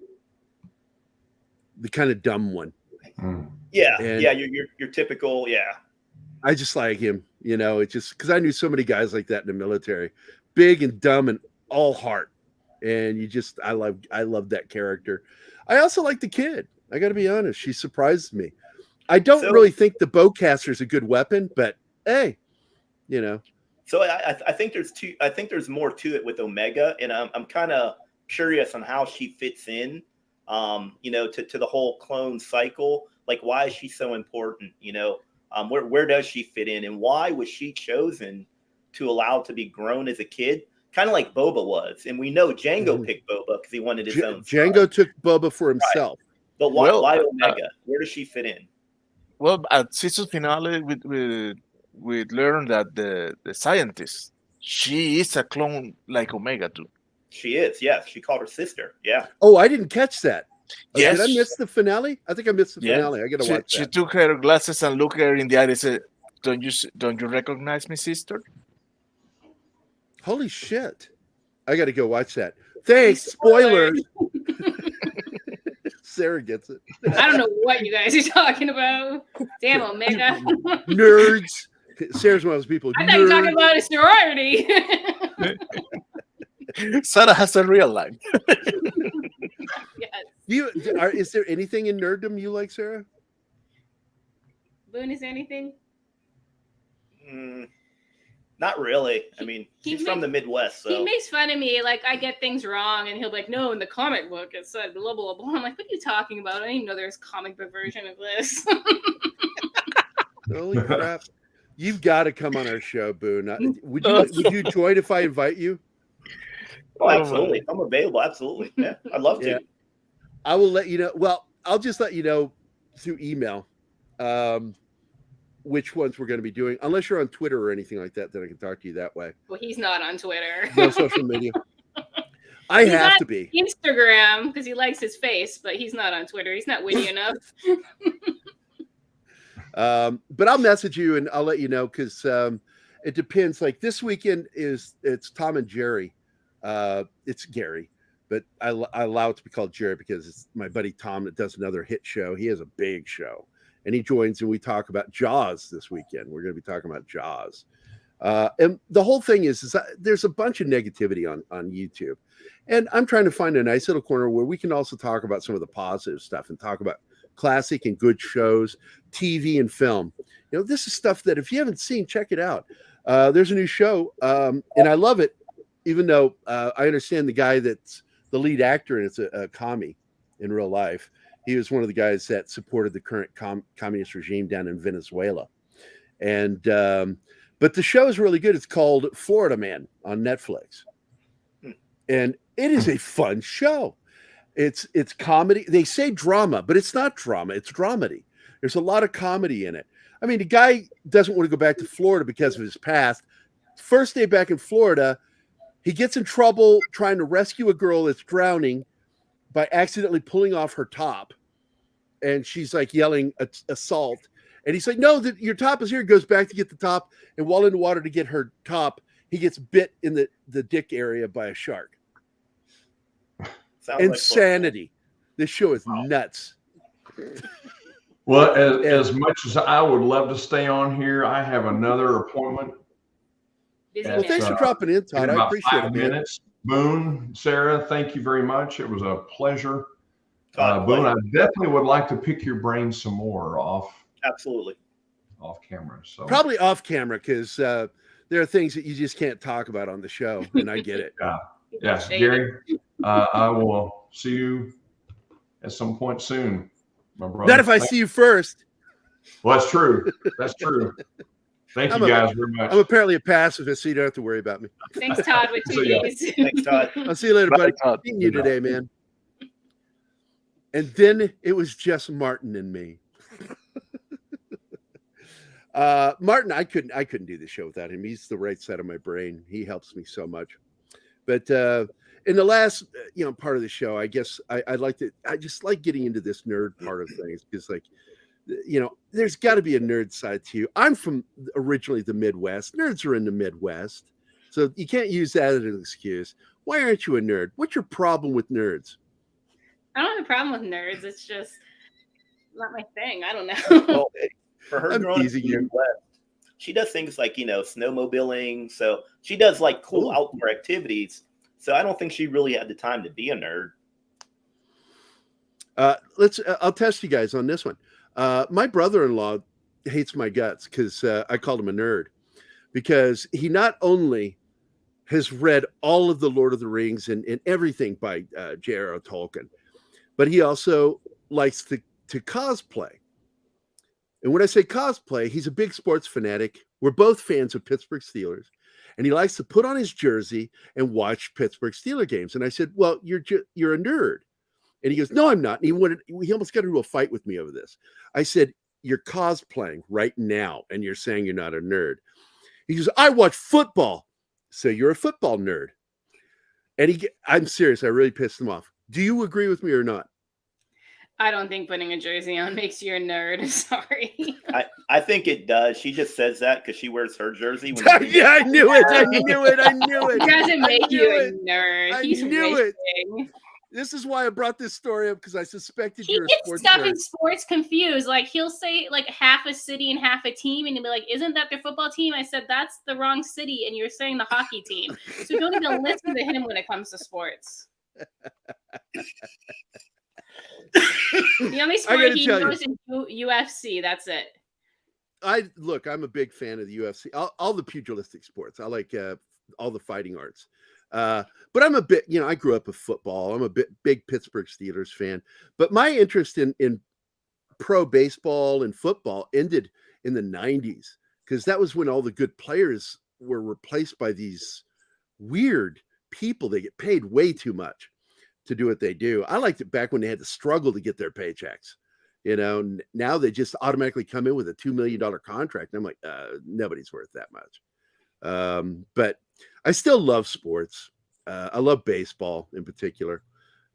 The kind of dumb one. Yeah, And yeah, your typical, yeah. I just like him, it's just because I knew so many guys like that in the military, big and dumb and all heart. And I love that character. I also like the kid. I got to be honest. She surprised me. I don't really think the bowcaster is a good weapon, but hey, So I think there's two. I think there's more to it with Omega, and I'm kind of curious on how she fits in, to the whole clone cycle. Like, why is she so important? Where does she fit in, and why was she chosen to allow to be grown as a kid? Kind of like Boba was, and we know Django picked Boba because he wanted his own. Django took Boba for himself, but why Omega? Where does she fit in? Well, at season finale, we learned that the scientist, she is a clone like Omega too. She is, yes. She called her sister. Yeah. Oh, I didn't catch that. Yes. Did I miss the finale? I think I missed the finale. I gotta watch that. She took her glasses and looked her in the eye and said, don't you recognize me, sister? Holy shit. I gotta go watch that. Thanks. Spoilers. Sarah gets it. I don't know what you guys are talking about. Damn, Omega. Nerds. Sarah's one of those people. I thought you were talking about a sorority. Sarah has a real life. Yes. Is there anything in nerddom you like, Sarah? Boon, is there anything? Not really. I mean, he's from the Midwest, so he makes fun of me. Like, I get things wrong, and he'll be like, "No, in the comic book it said blah blah blah." I'm like, "What are you talking about? I didn't even know there's a comic book version of this." Holy crap! You've got to come on our show, Boon. Would you join if I invite you? Oh, absolutely. I'm available. Absolutely. Yeah, I'd love to. Yeah. I will let you know. Well, I'll just let you know through email which ones we're going to be doing. Unless you're on Twitter or anything like that, then I can talk to you that way. Well, he's not on Twitter. No social media. He's have to be. Instagram because he likes his face, but he's not on Twitter. He's not witty enough. But I'll message you and I'll let you know because it depends. Like this weekend it's Tom and Gerry. It's Gerry, but I allow it to be called Gerry because it's my buddy Tom that does another hit show. He has a big show and he joins and we talk about Jaws this weekend. We're going to be talking about Jaws. And the whole thing is that there's a bunch of negativity on YouTube. And I'm trying to find a nice little corner where we can also talk about some of the positive stuff and talk about classic and good shows, TV and film. This is stuff that if you haven't seen, check it out. There's a new show and I love it. Even though I understand the guy that's the lead actor and it's a commie in real life. He was one of the guys that supported the current communist regime down in Venezuela. And but the show is really good. It's called Florida Man on Netflix. And it is a fun show. It's comedy. They say drama, but it's not drama. It's dramedy. There's a lot of comedy in it. I mean, the guy doesn't want to go back to Florida because of his past. First day back in Florida, he gets in trouble trying to rescue a girl that's drowning by accidentally pulling off her top. And she's like yelling assault. And he's like, no, your top is here. He goes back to get the top. And while in the water to get her top, he gets bit in the dick area by a shark. Sounds insanity. Like this show is nuts. Well, as much as I would love to stay on here, I have another appointment. Well, thanks for dropping in, Todd. I appreciate it. Minutes. Boon, Sarah, thank you very much. It was a pleasure. Boon, I definitely would like to pick your brain some more off camera. So probably off camera because there are things that you just can't talk about on the show, and I get it. Yeah, Gerry, I will see you at some point soon, my brother. Not if I see you first. Well, that's true. That's true. Thank you guys very much. I'm apparently a pacifist, so you don't have to worry about me. Thanks, Todd. With two Ds. Thanks, Todd. I'll see you later, buddy. Seeing you today, man. And then it was just Martin and me. Martin, I couldn't do the show without him. He's the right side of my brain. He helps me so much. But in the last part of the show, I guess I just like getting into this nerd part of things because there's got to be a nerd side to you. I'm from originally the Midwest. Nerds are in the Midwest. So you can't use that as an excuse. Why aren't you a nerd? What's your problem with nerds? I don't have a problem with nerds. It's just not my thing. I don't know. Well, for her I'm growing up teasing in the you. West, she does things like, snowmobiling. So she does like cool Ooh. outdoor activities. So I don't think she really had the time to be a nerd. I'll test you guys on this one. My brother-in-law hates my guts because I called him a nerd, because he not only has read all of the Lord of the Rings and everything by J.R.R. Tolkien, but he also likes to cosplay. And when I say cosplay, he's a big sports fanatic. We're both fans of Pittsburgh Steelers, and he likes to put on his jersey and watch Pittsburgh Steeler games. And I said, well, you're a nerd. And he goes, no, I'm not. And he almost got into a fight with me over this. I said, you're cosplaying right now, and you're saying you're not a nerd. He goes, I watch football. So you're a football nerd. And I'm serious. I really pissed him off. Do you agree with me or not? I don't think putting a jersey on makes you a nerd. Sorry. I think it does. She just says that because she wears her jersey. Yeah, I knew it. I knew it. It doesn't make you a nerd. He's knew racing. it. This is why I brought this story up, because I suspected he you're a gets sports stuff nerd. in sports confused. Like, he'll say like half a city and half a team, and he'll be like, "Isn't that the football team?" I said, "That's the wrong city, and you're saying the hockey team." So don't even listen to him when it comes to sports. The only sport he knows is UFC. That's it. I'm a big fan of the UFC. All the pugilistic sports. I like all the fighting arts. But I'm a bit, I grew up with football. I'm a big Pittsburgh Steelers fan. But my interest in pro baseball and football ended in the 90s, because that was when all the good players were replaced by these weird people. They get paid way too much to do what they do. I liked it back when they had to struggle to get their paychecks. Now they just automatically come in with a $2 million contract. And I'm like, nobody's worth that much. But I still love sports. I love baseball in particular.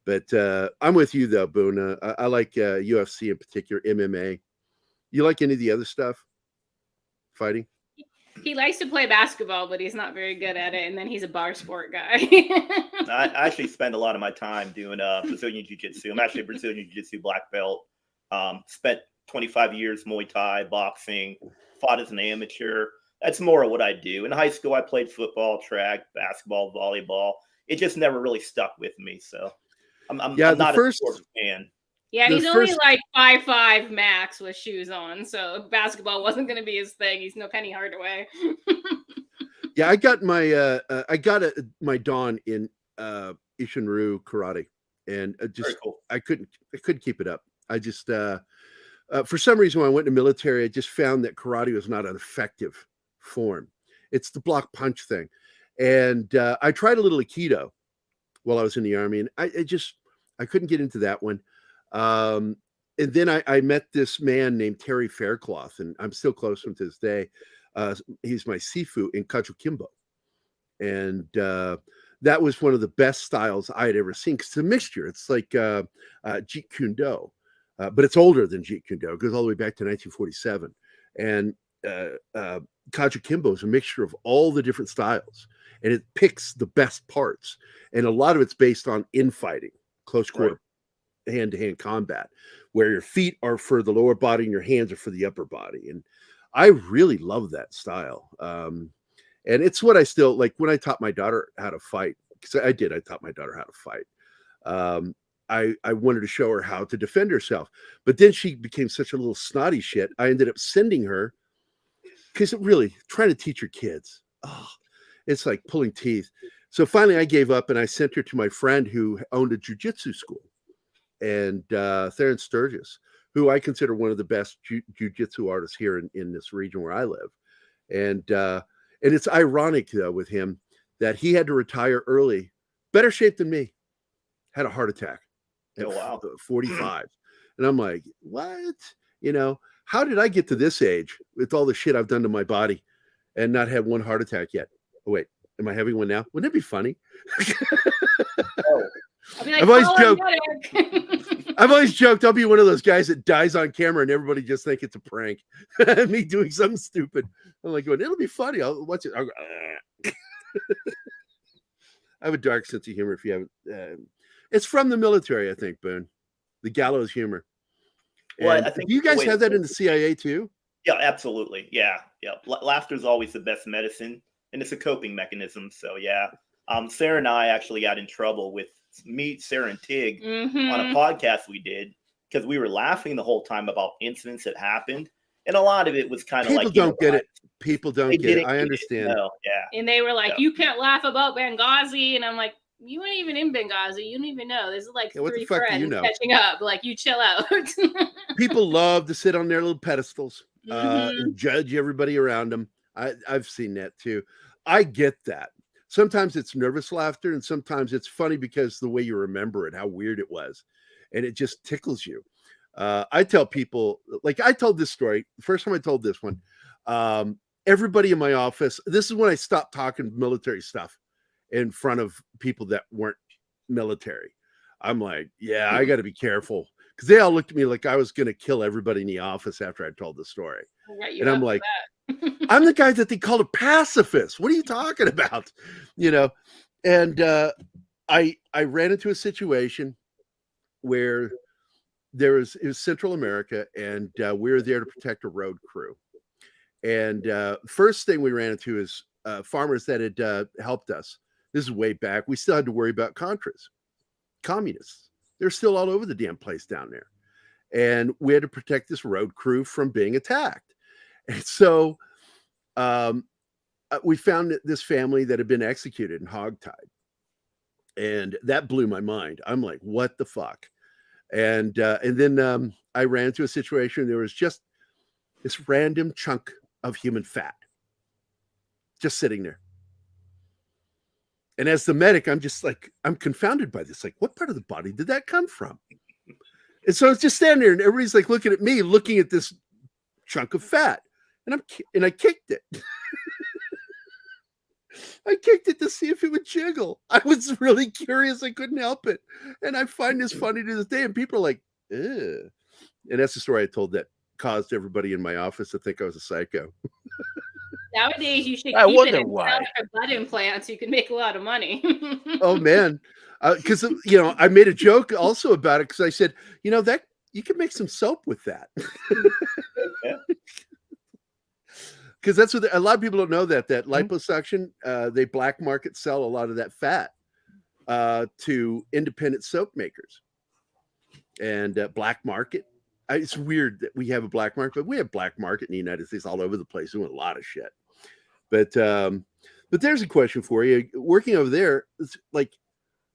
But I'm with you, though, Boon. I like UFC in particular, MMA. You like any of the other stuff? Fighting? He likes to play basketball, but he's not very good at it. And then he's a bar sport guy. I actually spend a lot of my time doing Brazilian Jiu-Jitsu. I'm actually a Brazilian Jiu-Jitsu black belt. Spent 25 years Muay Thai, boxing, fought as an amateur. That's more of what I do. In high school, I played football, track, basketball, volleyball. It just never really stuck with me. So I'm not a sports fan. Yeah, and he's only like 5'5" max with shoes on. So basketball wasn't going to be his thing. He's no Penny Hardaway. Yeah, I got my dawn in Ishinryu karate, and just cool. I couldn't keep it up. I just for some reason, when I went in the military, I just found that karate was not an effective form. It's the block punch thing. And I tried a little Aikido while I was in the Army, and I couldn't get into that one. And then I met this man named Terry Faircloth, and I'm still close to him to this day. He's my sifu in Kachukimbo. And that was one of the best styles I had ever seen, because it's a mixture. It's like Jeet Kune Do, but it's older than Jeet Kune Do. It goes all the way back to 1947. And Kachukimbo is a mixture of all the different styles, and it picks the best parts. And a lot of it's based on infighting, close quarter, hand-to-hand combat, where your feet are for the lower body and your hands are for the upper body. And I really love that style. And it's what I still like when I taught my daughter how to fight, because I taught my daughter how to fight. I wanted to show her how to defend herself, but then she became such a little snotty shit. I ended up sending her, because really trying to teach your kids, it's like pulling teeth. So finally I gave up, and I sent her to my friend who owned a jiu-jitsu school, and Theron Sturgis, who I consider one of the best jiu-jitsu artists here in this region where I live. And it's ironic, though, with him that he had to retire early, better shape than me, had a heart attack at 45. And I'm like, what? How did I get to this age with all the shit I've done to my body and not have one heart attack yet? Oh, wait, am I having one now? Wouldn't it be funny? I've always joked I'll be one of those guys that dies on camera and everybody just think it's a prank. Me doing something stupid. I'm like going, it'll be funny. I'll watch it. I have a dark sense of humor. If you haven't, it's from the military, I think, Boon. The gallows humor. Well, I think do you guys have that in the CIA too? Yeah, absolutely. Yeah. Laughter is always the best medicine, and it's a coping mechanism. So yeah, Sarah and I actually got in trouble with Sarah and Tig on a podcast we did because we were laughing the whole time about incidents that happened, and a lot of it was kind of like people don't get it. People don't get it. I understand. Yeah. And they were like, "You can't laugh about Benghazi," and I'm like, "You weren't even in Benghazi. You don't even know. There's like 3 friends catching up. Like, you chill out." People love to sit on their little pedestals and judge everybody around them. I've seen that too. I get that. Sometimes it's nervous laughter, and sometimes it's funny because the way you remember it, how weird it was, and it just tickles you. I tell people, like I told this story the first time I told this one. Everybody in my office. This is when I stopped talking military stuff in front of people that weren't military. I'm like, yeah, I got to be careful because they all looked at me like I was going to kill everybody in the office after I told the story. And I'm like, I'm the guy that they called a pacifist. What are you talking about? You know, and I ran into a situation where it was Central America, and we were there to protect a road crew. And first thing we ran into is farmers that had helped us. This is way back. We still had to worry about Contras, communists. They're still all over the damn place down there. And we had to protect this road crew from being attacked. And so we found this family that had been executed and hogtied. And that blew my mind. I'm like, what the fuck? And then I ran into a situation. There was just this random chunk of human fat just sitting there. And as the medic, I'm just like, I'm confounded by this. Like, what part of the body did that come from? And so it's just standing there, and everybody's like looking at me, looking at this chunk of fat. And I kicked it. I kicked it to see if it would jiggle. I was really curious. I couldn't help it. And I find this funny to this day. And people are like, ew. And that's the story I told that caused everybody in my office to think I was a psycho. Nowadays, you should keep it and sell for butt implants. You can make a lot of money. Oh, man. Because, I made a joke also about it because I said, that you can make some soap with that. Because that's what a lot of people don't know that liposuction, they black market sell a lot of that fat to independent soap makers. And black market. It's weird that we have a black market, but we have black market in the United States all over the place doing a lot of shit. But there's a question for you. Working over there, it's like,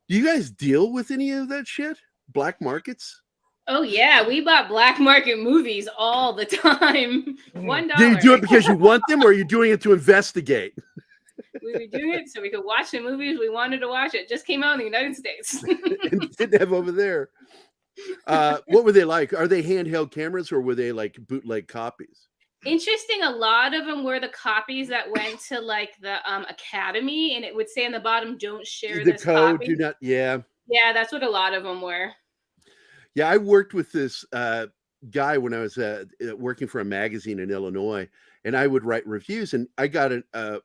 do you guys deal with any of that shit? Black markets? Oh yeah, we bought black market movies all the time. $1. Do you do it because you want them, or are you doing it to investigate? We were doing it so we could watch the movies we wanted to watch. It just came out in the United States. And didn't have over there. What were they like? Are they handheld cameras, or were they like bootleg copies? Interesting. A lot of them were the copies that went to like the academy, and it would say on the bottom, "Don't share the this code." copy. Do not. Yeah. Yeah, that's what a lot of them were. Yeah, I worked with this guy when I was working for a magazine in Illinois, and I would write reviews, and I got a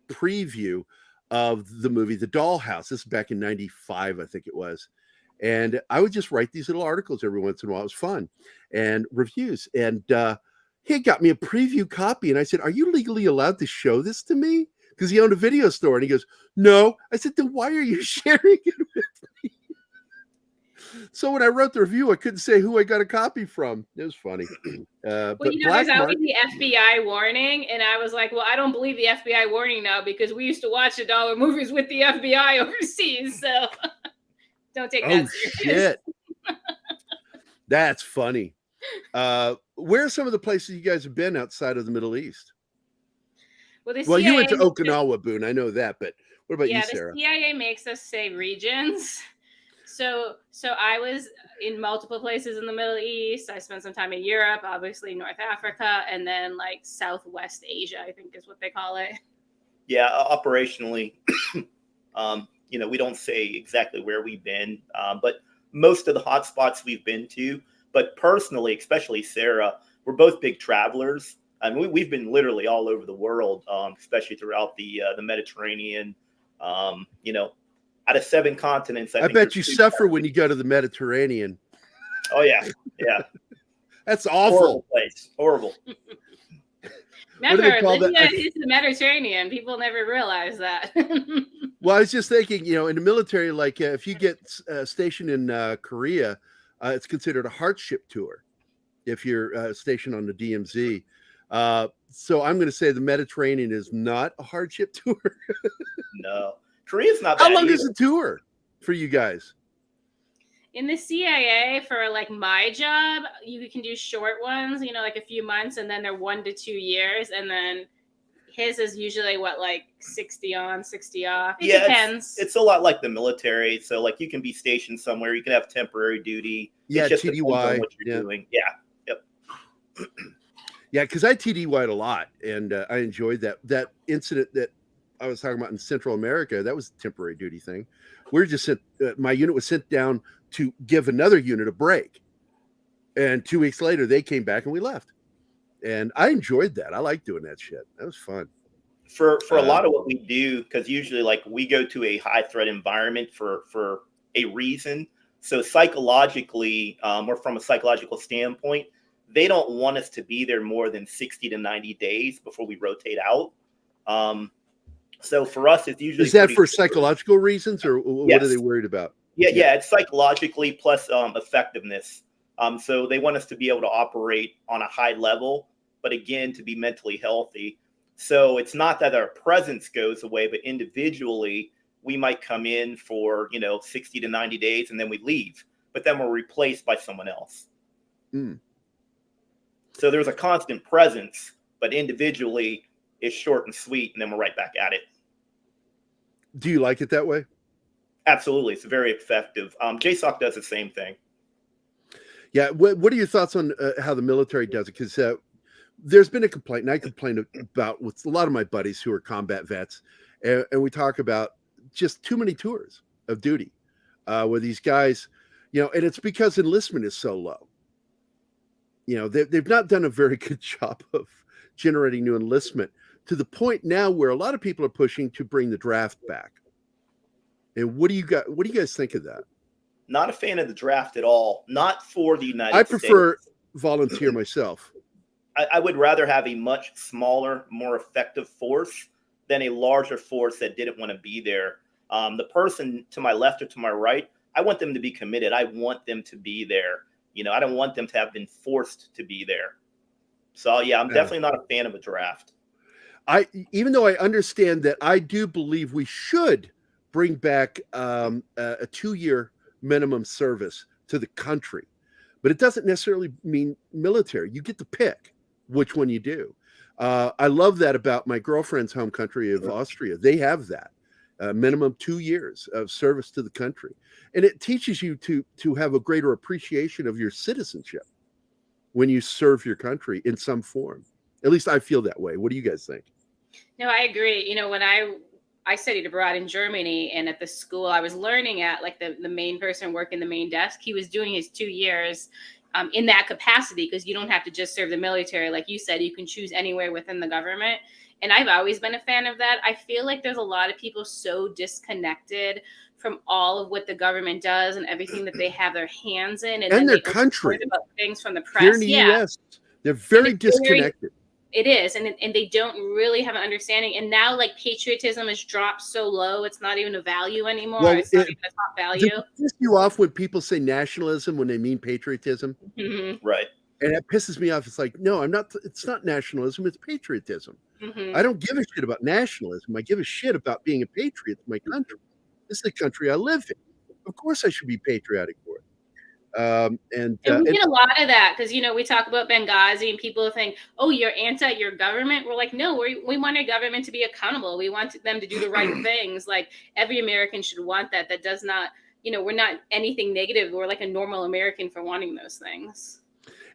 preview of the movie The Dollhouse. This is back in '95, I think it was. And I would just write these little articles every once in a while. It was fun, and reviews. And he got me a preview copy, and I said, "Are you legally allowed to show this to me?" Because he owned a video store. And he goes, "No." I said, "Then why are you sharing it with me?" So when I wrote the review, I couldn't say who I got a copy from. It was funny. Well, there's always the FBI warning, and I was like, "Well, I don't believe the FBI warning now because we used to watch the dollar movies with the FBI overseas, so don't take that serious." Shit. That's funny. Where are some of the places you guys have been outside of the Middle East? Well, you went to Okinawa, Boon. I know that, but what about you, Sarah? The CIA makes us say regions. So I was in multiple places in the Middle East. I spent some time in Europe, obviously North Africa, and then like Southwest Asia, I think is what they call it. Yeah, operationally, we don't say exactly where we've been, but most of the hotspots we've been to. But personally, especially Sarah, we're both big travelers. I mean, we've been literally all over the world, especially throughout the Mediterranean. Out of 7 continents, I bet you suffer when you go to the Mediterranean. Oh yeah, yeah. That's awful. Horrible place. Horrible. Remember, Libya is the Mediterranean. People never realize that. Well, I was just thinking, in the military, like if you get stationed in Korea, it's considered a hardship tour if you're stationed on the DMZ. So I'm going to say the Mediterranean is not a hardship tour. No. Korea's not bad. How long is a tour for you guys? In the CIA, for like my job, you can do short ones, like a few months, and then they're 1 to 2 years, and then his is usually like 60 on, 60 off. It depends. It's a lot like the military. So like you can be stationed somewhere, you can have temporary duty. Yeah, it just TDY. depends on what you're doing. Yeah. Yep. Yeah, because I TDY'd a lot, and I enjoyed that incident that I was talking about in Central America. That was a temporary duty thing. We're just sent. My unit was sent down to give another unit a break, and 2 weeks later they came back and we left. And I enjoyed that. I like doing that shit. That was fun. For a lot of what we do, because usually like we go to a high threat environment for a reason. So psychologically, or from a psychological standpoint, they don't want us to be there more than 60 to 90 days before we rotate out. So for us, it's usually... Is that for psychological reasons, or what are they worried about? Yeah, it's psychologically plus effectiveness. So they want us to be able to operate on a high level, but again, to be mentally healthy. So it's not that our presence goes away, but individually, we might come in for, 60 to 90 days and then we leave, but then we're replaced by someone else. Mm. So there's a constant presence, but individually it's short and sweet, and then we're right back at it. Do you like it that way? Absolutely. It's very effective. JSOC does the same thing. Yeah. What are your thoughts on how the military does it? Because there's been a complaint, and I complain about with a lot of my buddies who are combat vets, and we talk about just too many tours of duty where these guys, and it's because enlistment is so low. They've not done a very good job of generating new enlistment, to the point now where a lot of people are pushing to bring the draft back. And what do you guys think of that? Not a fan of the draft at all. Not for the United States. I prefer volunteer myself. I would rather have a much smaller, more effective force than a larger force that didn't want to be there. The person to my left or to my right, I want them to be committed. I want them to be there. I don't want them to have been forced to be there. So yeah, I'm definitely not a fan of a draft. Even though I understand that, I do believe we should bring back a 2-year minimum service to the country, but it doesn't necessarily mean military. You get to pick which one you do. I love that about my girlfriend's home country of Austria. They have that minimum 2 years of service to the country, and it teaches you to have a greater appreciation of your citizenship when you serve your country in some form. At least I feel that way. What do you guys think? No, I agree. When I studied abroad in Germany, and at the school I was learning at, like the main person working the main desk, he was doing his 2 years in that capacity, because you don't have to just serve the military. Like you said, you can choose anywhere within the government. And I've always been a fan of that. I feel like there's a lot of people so disconnected from all of what the government does and everything that they have their hands in, and their country about things from the press. Here in the US, they're very disconnected. It is, and they don't really have an understanding. And now, like, patriotism has dropped so low; it's not even a value anymore. Well, it's not even a top value. Does it piss you off when people say nationalism when they mean patriotism? Mm-hmm. Right. And that pisses me off. It's like, no, I'm not. It's not nationalism. It's patriotism. Mm-hmm. I don't give a shit about nationalism. I give a shit about being a patriot to my country. This is the country I live in. Of course, I should be patriotic for it. And we get a lot of that, because we talk about Benghazi and people think, oh, you're anti your government. We're like, no, we want our government to be accountable. We want them to do the right things. Like, every American should want that. That does not, we're not anything negative. We're like a normal American for wanting those things.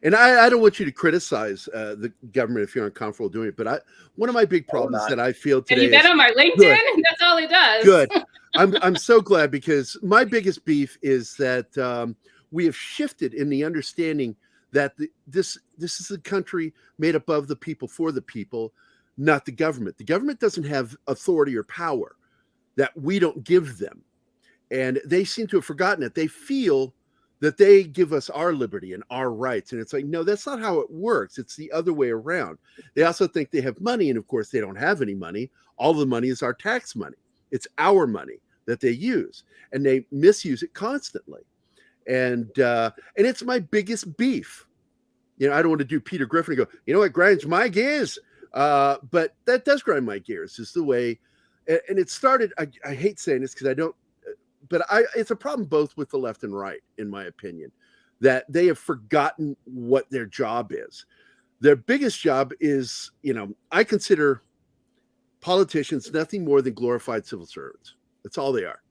And I don't want you to criticize the government if you're uncomfortable doing it, but one of my big problems that I feel today. Have you been on my LinkedIn? Good. That's all it does. Good. I'm so glad, because my biggest beef is that we have shifted in the understanding that this is a country made up of the people for the people, not the government. The government doesn't have authority or power that we don't give them, and they seem to have forgotten it. They feel that they give us our liberty and our rights. And it's like, no, that's not how it works. It's the other way around. They also think they have money. And of course, they don't have any money. All the money is our tax money. It's our money that they use, and they misuse it constantly. And it's my biggest beef. You know, I don't want to do Peter Griffin and go, you know what grinds my gears? But that does grind my gears, is the way. And it started, I hate saying this because I don't, but it's a problem both with the left and right, in my opinion, that they have forgotten what their job is. Their biggest job is, you know, I consider politicians nothing more than glorified civil servants. That's all they are.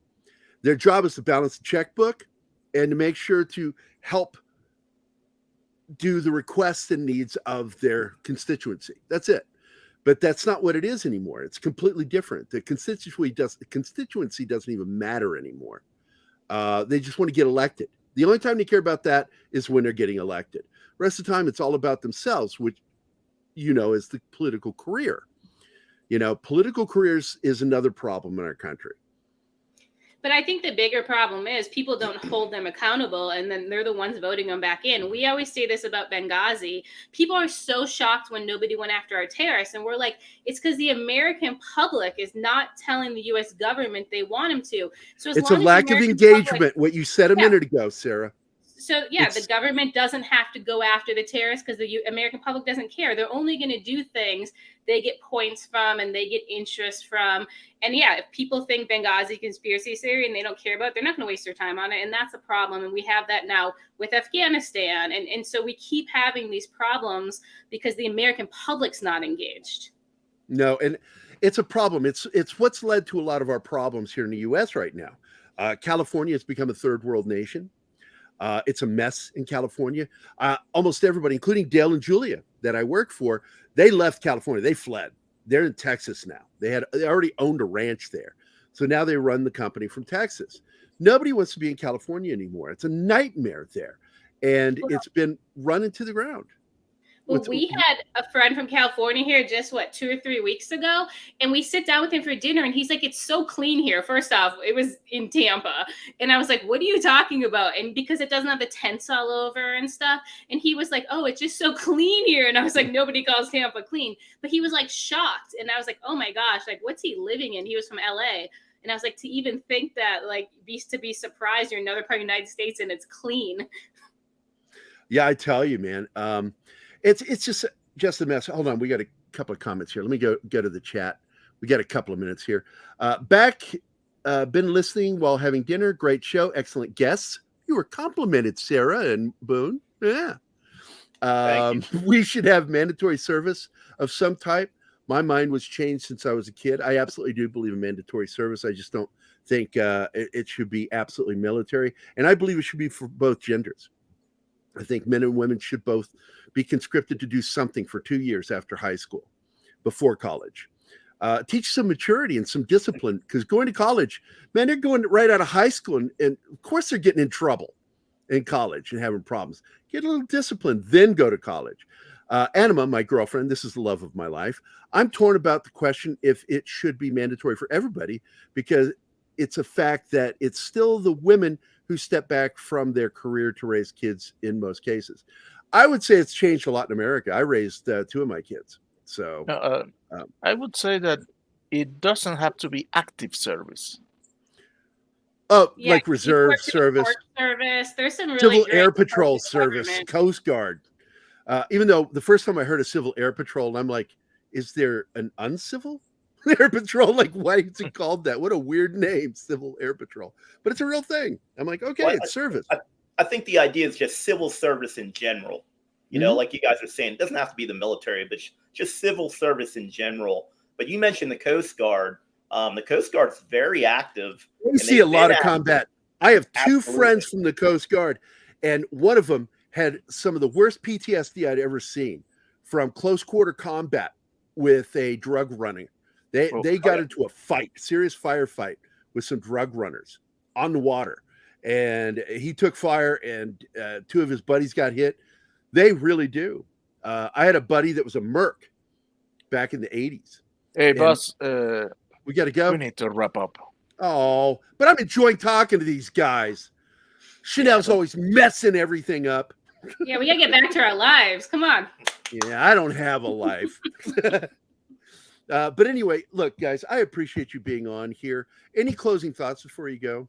Their job is to balance the checkbook and to make sure to help do the requests and needs of their constituency. That's it. But that's not what it is anymore. It's completely different. The constituency doesn't even matter anymore. They just want to get elected. The only time they care about that is when they're getting elected. The rest of the time, it's all about themselves, which, you know, is the political career. You know, political careers is another problem in our country. But I think the bigger problem is people don't hold them accountable, and then they're the ones voting them back in. We always say this about Benghazi. People are so shocked when nobody went after our terrorists, and we're like, it's because the American public is not telling the U.S. government they want them to. So it's a lack of engagement, what you said a minute ago, Sarah. So, yeah, the government doesn't have to go after the terrorists because the American public doesn't care. They're only going to do things they get points from and they get interest from. And, yeah, if people think Benghazi conspiracy theory and they don't care about it, they're not going to waste their time on it. And that's a problem. And we have that now with Afghanistan. And so we keep having these problems because the American public's not engaged. No, and it's a problem. It's what's led to a lot of our problems here in the U.S. right now. California has become a third world nation. It's a mess in California. Almost everybody, including Dale and Julia that I work for, they left California. They fled. They're in Texas now. They already owned a ranch there. So now they run the company from Texas. Nobody wants to be in California anymore. It's a nightmare there. And it's been run into the ground. Well, we had a friend from California here just 2 or 3 weeks ago, and we sit down with him for dinner, and he's like, it's so clean here. First off, it was in Tampa. And I was like, what are you talking about? And because it doesn't have the tents all over and stuff. And he was like, oh, it's just so clean here. And I was like, nobody calls Tampa clean. But he was like shocked. And I was like, oh my gosh, like what's he living in? He was from LA. And I was like, to even think that, like, to be surprised you're in another part of the United States and it's clean. Yeah, I tell you, man. It's just a mess. Hold on, we got a couple of comments here. Let me go to the chat. We got a couple of minutes here. Been listening while having dinner. Great show. Excellent guests. You were complimented, Sarah and Boon. Yeah. We should have mandatory service of some type. My mind was changed since I was a kid. I absolutely do believe in mandatory service. I just don't think it should be absolutely military. And I believe it should be for both genders. I think men and women should both be conscripted to do something for 2 years after high school, before college. Teach some maturity and some discipline, because going to college, man, they're going right out of high school. And of course, they're getting in trouble in college and having problems. Get a little discipline, then go to college. Anima, my girlfriend, this is the love of my life. I'm torn about the question if it should be mandatory for everybody, because it's a fact that it's still the women who step back from their career to raise kids in most cases. I would say it's changed a lot in America. I raised 2 of my kids. So I would say that it doesn't have to be active service. Oh, yeah, like reserve service. There's some really Civil Air Patrol service, Coast Guard. Even though the first time I heard of Civil Air Patrol, I'm like, is there an uncivil Air Patrol? Like, why is it called that? What a weird name, Civil Air Patrol. But it's a real thing. I'm like, okay, it's service. I think the idea is just civil service in general. You know, like you guys are saying, it doesn't have to be the military, but just civil service in general. But you mentioned the Coast Guard. The Coast Guard's very active. We see a lot of combat. I have 2 friends from the Coast Guard, and one of them had some of the worst PTSD I'd ever seen from close quarter combat with a drug running. They got into a fight, serious firefight with some drug runners on the water. And he took fire, and 2 of his buddies got hit. They really do. I had a buddy that was a merc back in the 80s. Hey, boss. We got to go. We need to wrap up. Oh, but I'm enjoying talking to these guys. Chanel's always messing everything up. Yeah, we gotta get back to our lives. Come on. Yeah, I don't have a life. But anyway, look, guys, I appreciate you being on here. Any closing thoughts before you go?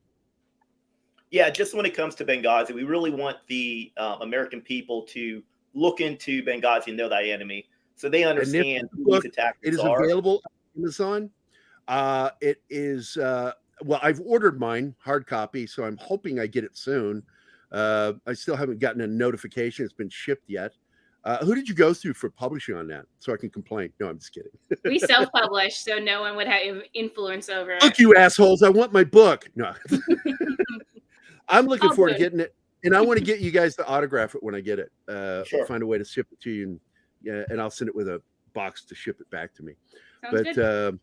Yeah, just when it comes to Benghazi, we really want the American people to look into Benghazi and know thy enemy, so they understand who these attackers are. It is available on Amazon. It is well, I've ordered mine hard copy, so I'm hoping I get it soon. I still haven't gotten a notification it's been shipped yet. Who did you go through for publishing on that? So I can complain. No, I'm just kidding. We self-publish, so no one would have influence over it. Look, you assholes! I want my book. No, I'm looking forward to getting it, and I want to get you guys to autograph it when I get it. Sure. Find a way to ship it to you, and I'll send it with a box to ship it back to me. Sounds good.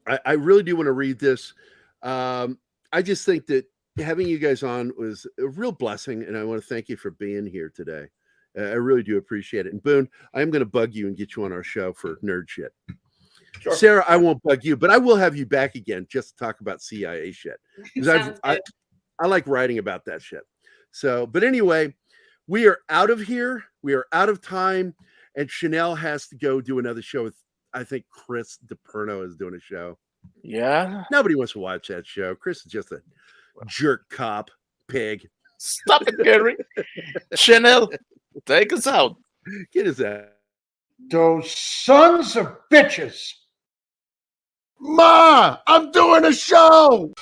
I really do want to read this. I just think that having you guys on was a real blessing, and I want to thank you for being here today. I really do appreciate it. And Boon, I'm going to bug you and get you on our show for nerd shit. Sure. Sarah, I won't bug you, but I will have you back again just to talk about CIA shit. Because I like writing about that shit. So, but anyway, we are out of here. We are out of time. And Chanel has to go do another show with, I think Chris DiPerno is doing a show. Yeah. Nobody wants to watch that show. Chris is just a jerk cop pig. Stop it, Gerry. Chanel, take us out. Get us out. Those sons of bitches. Ma, I'm doing a show.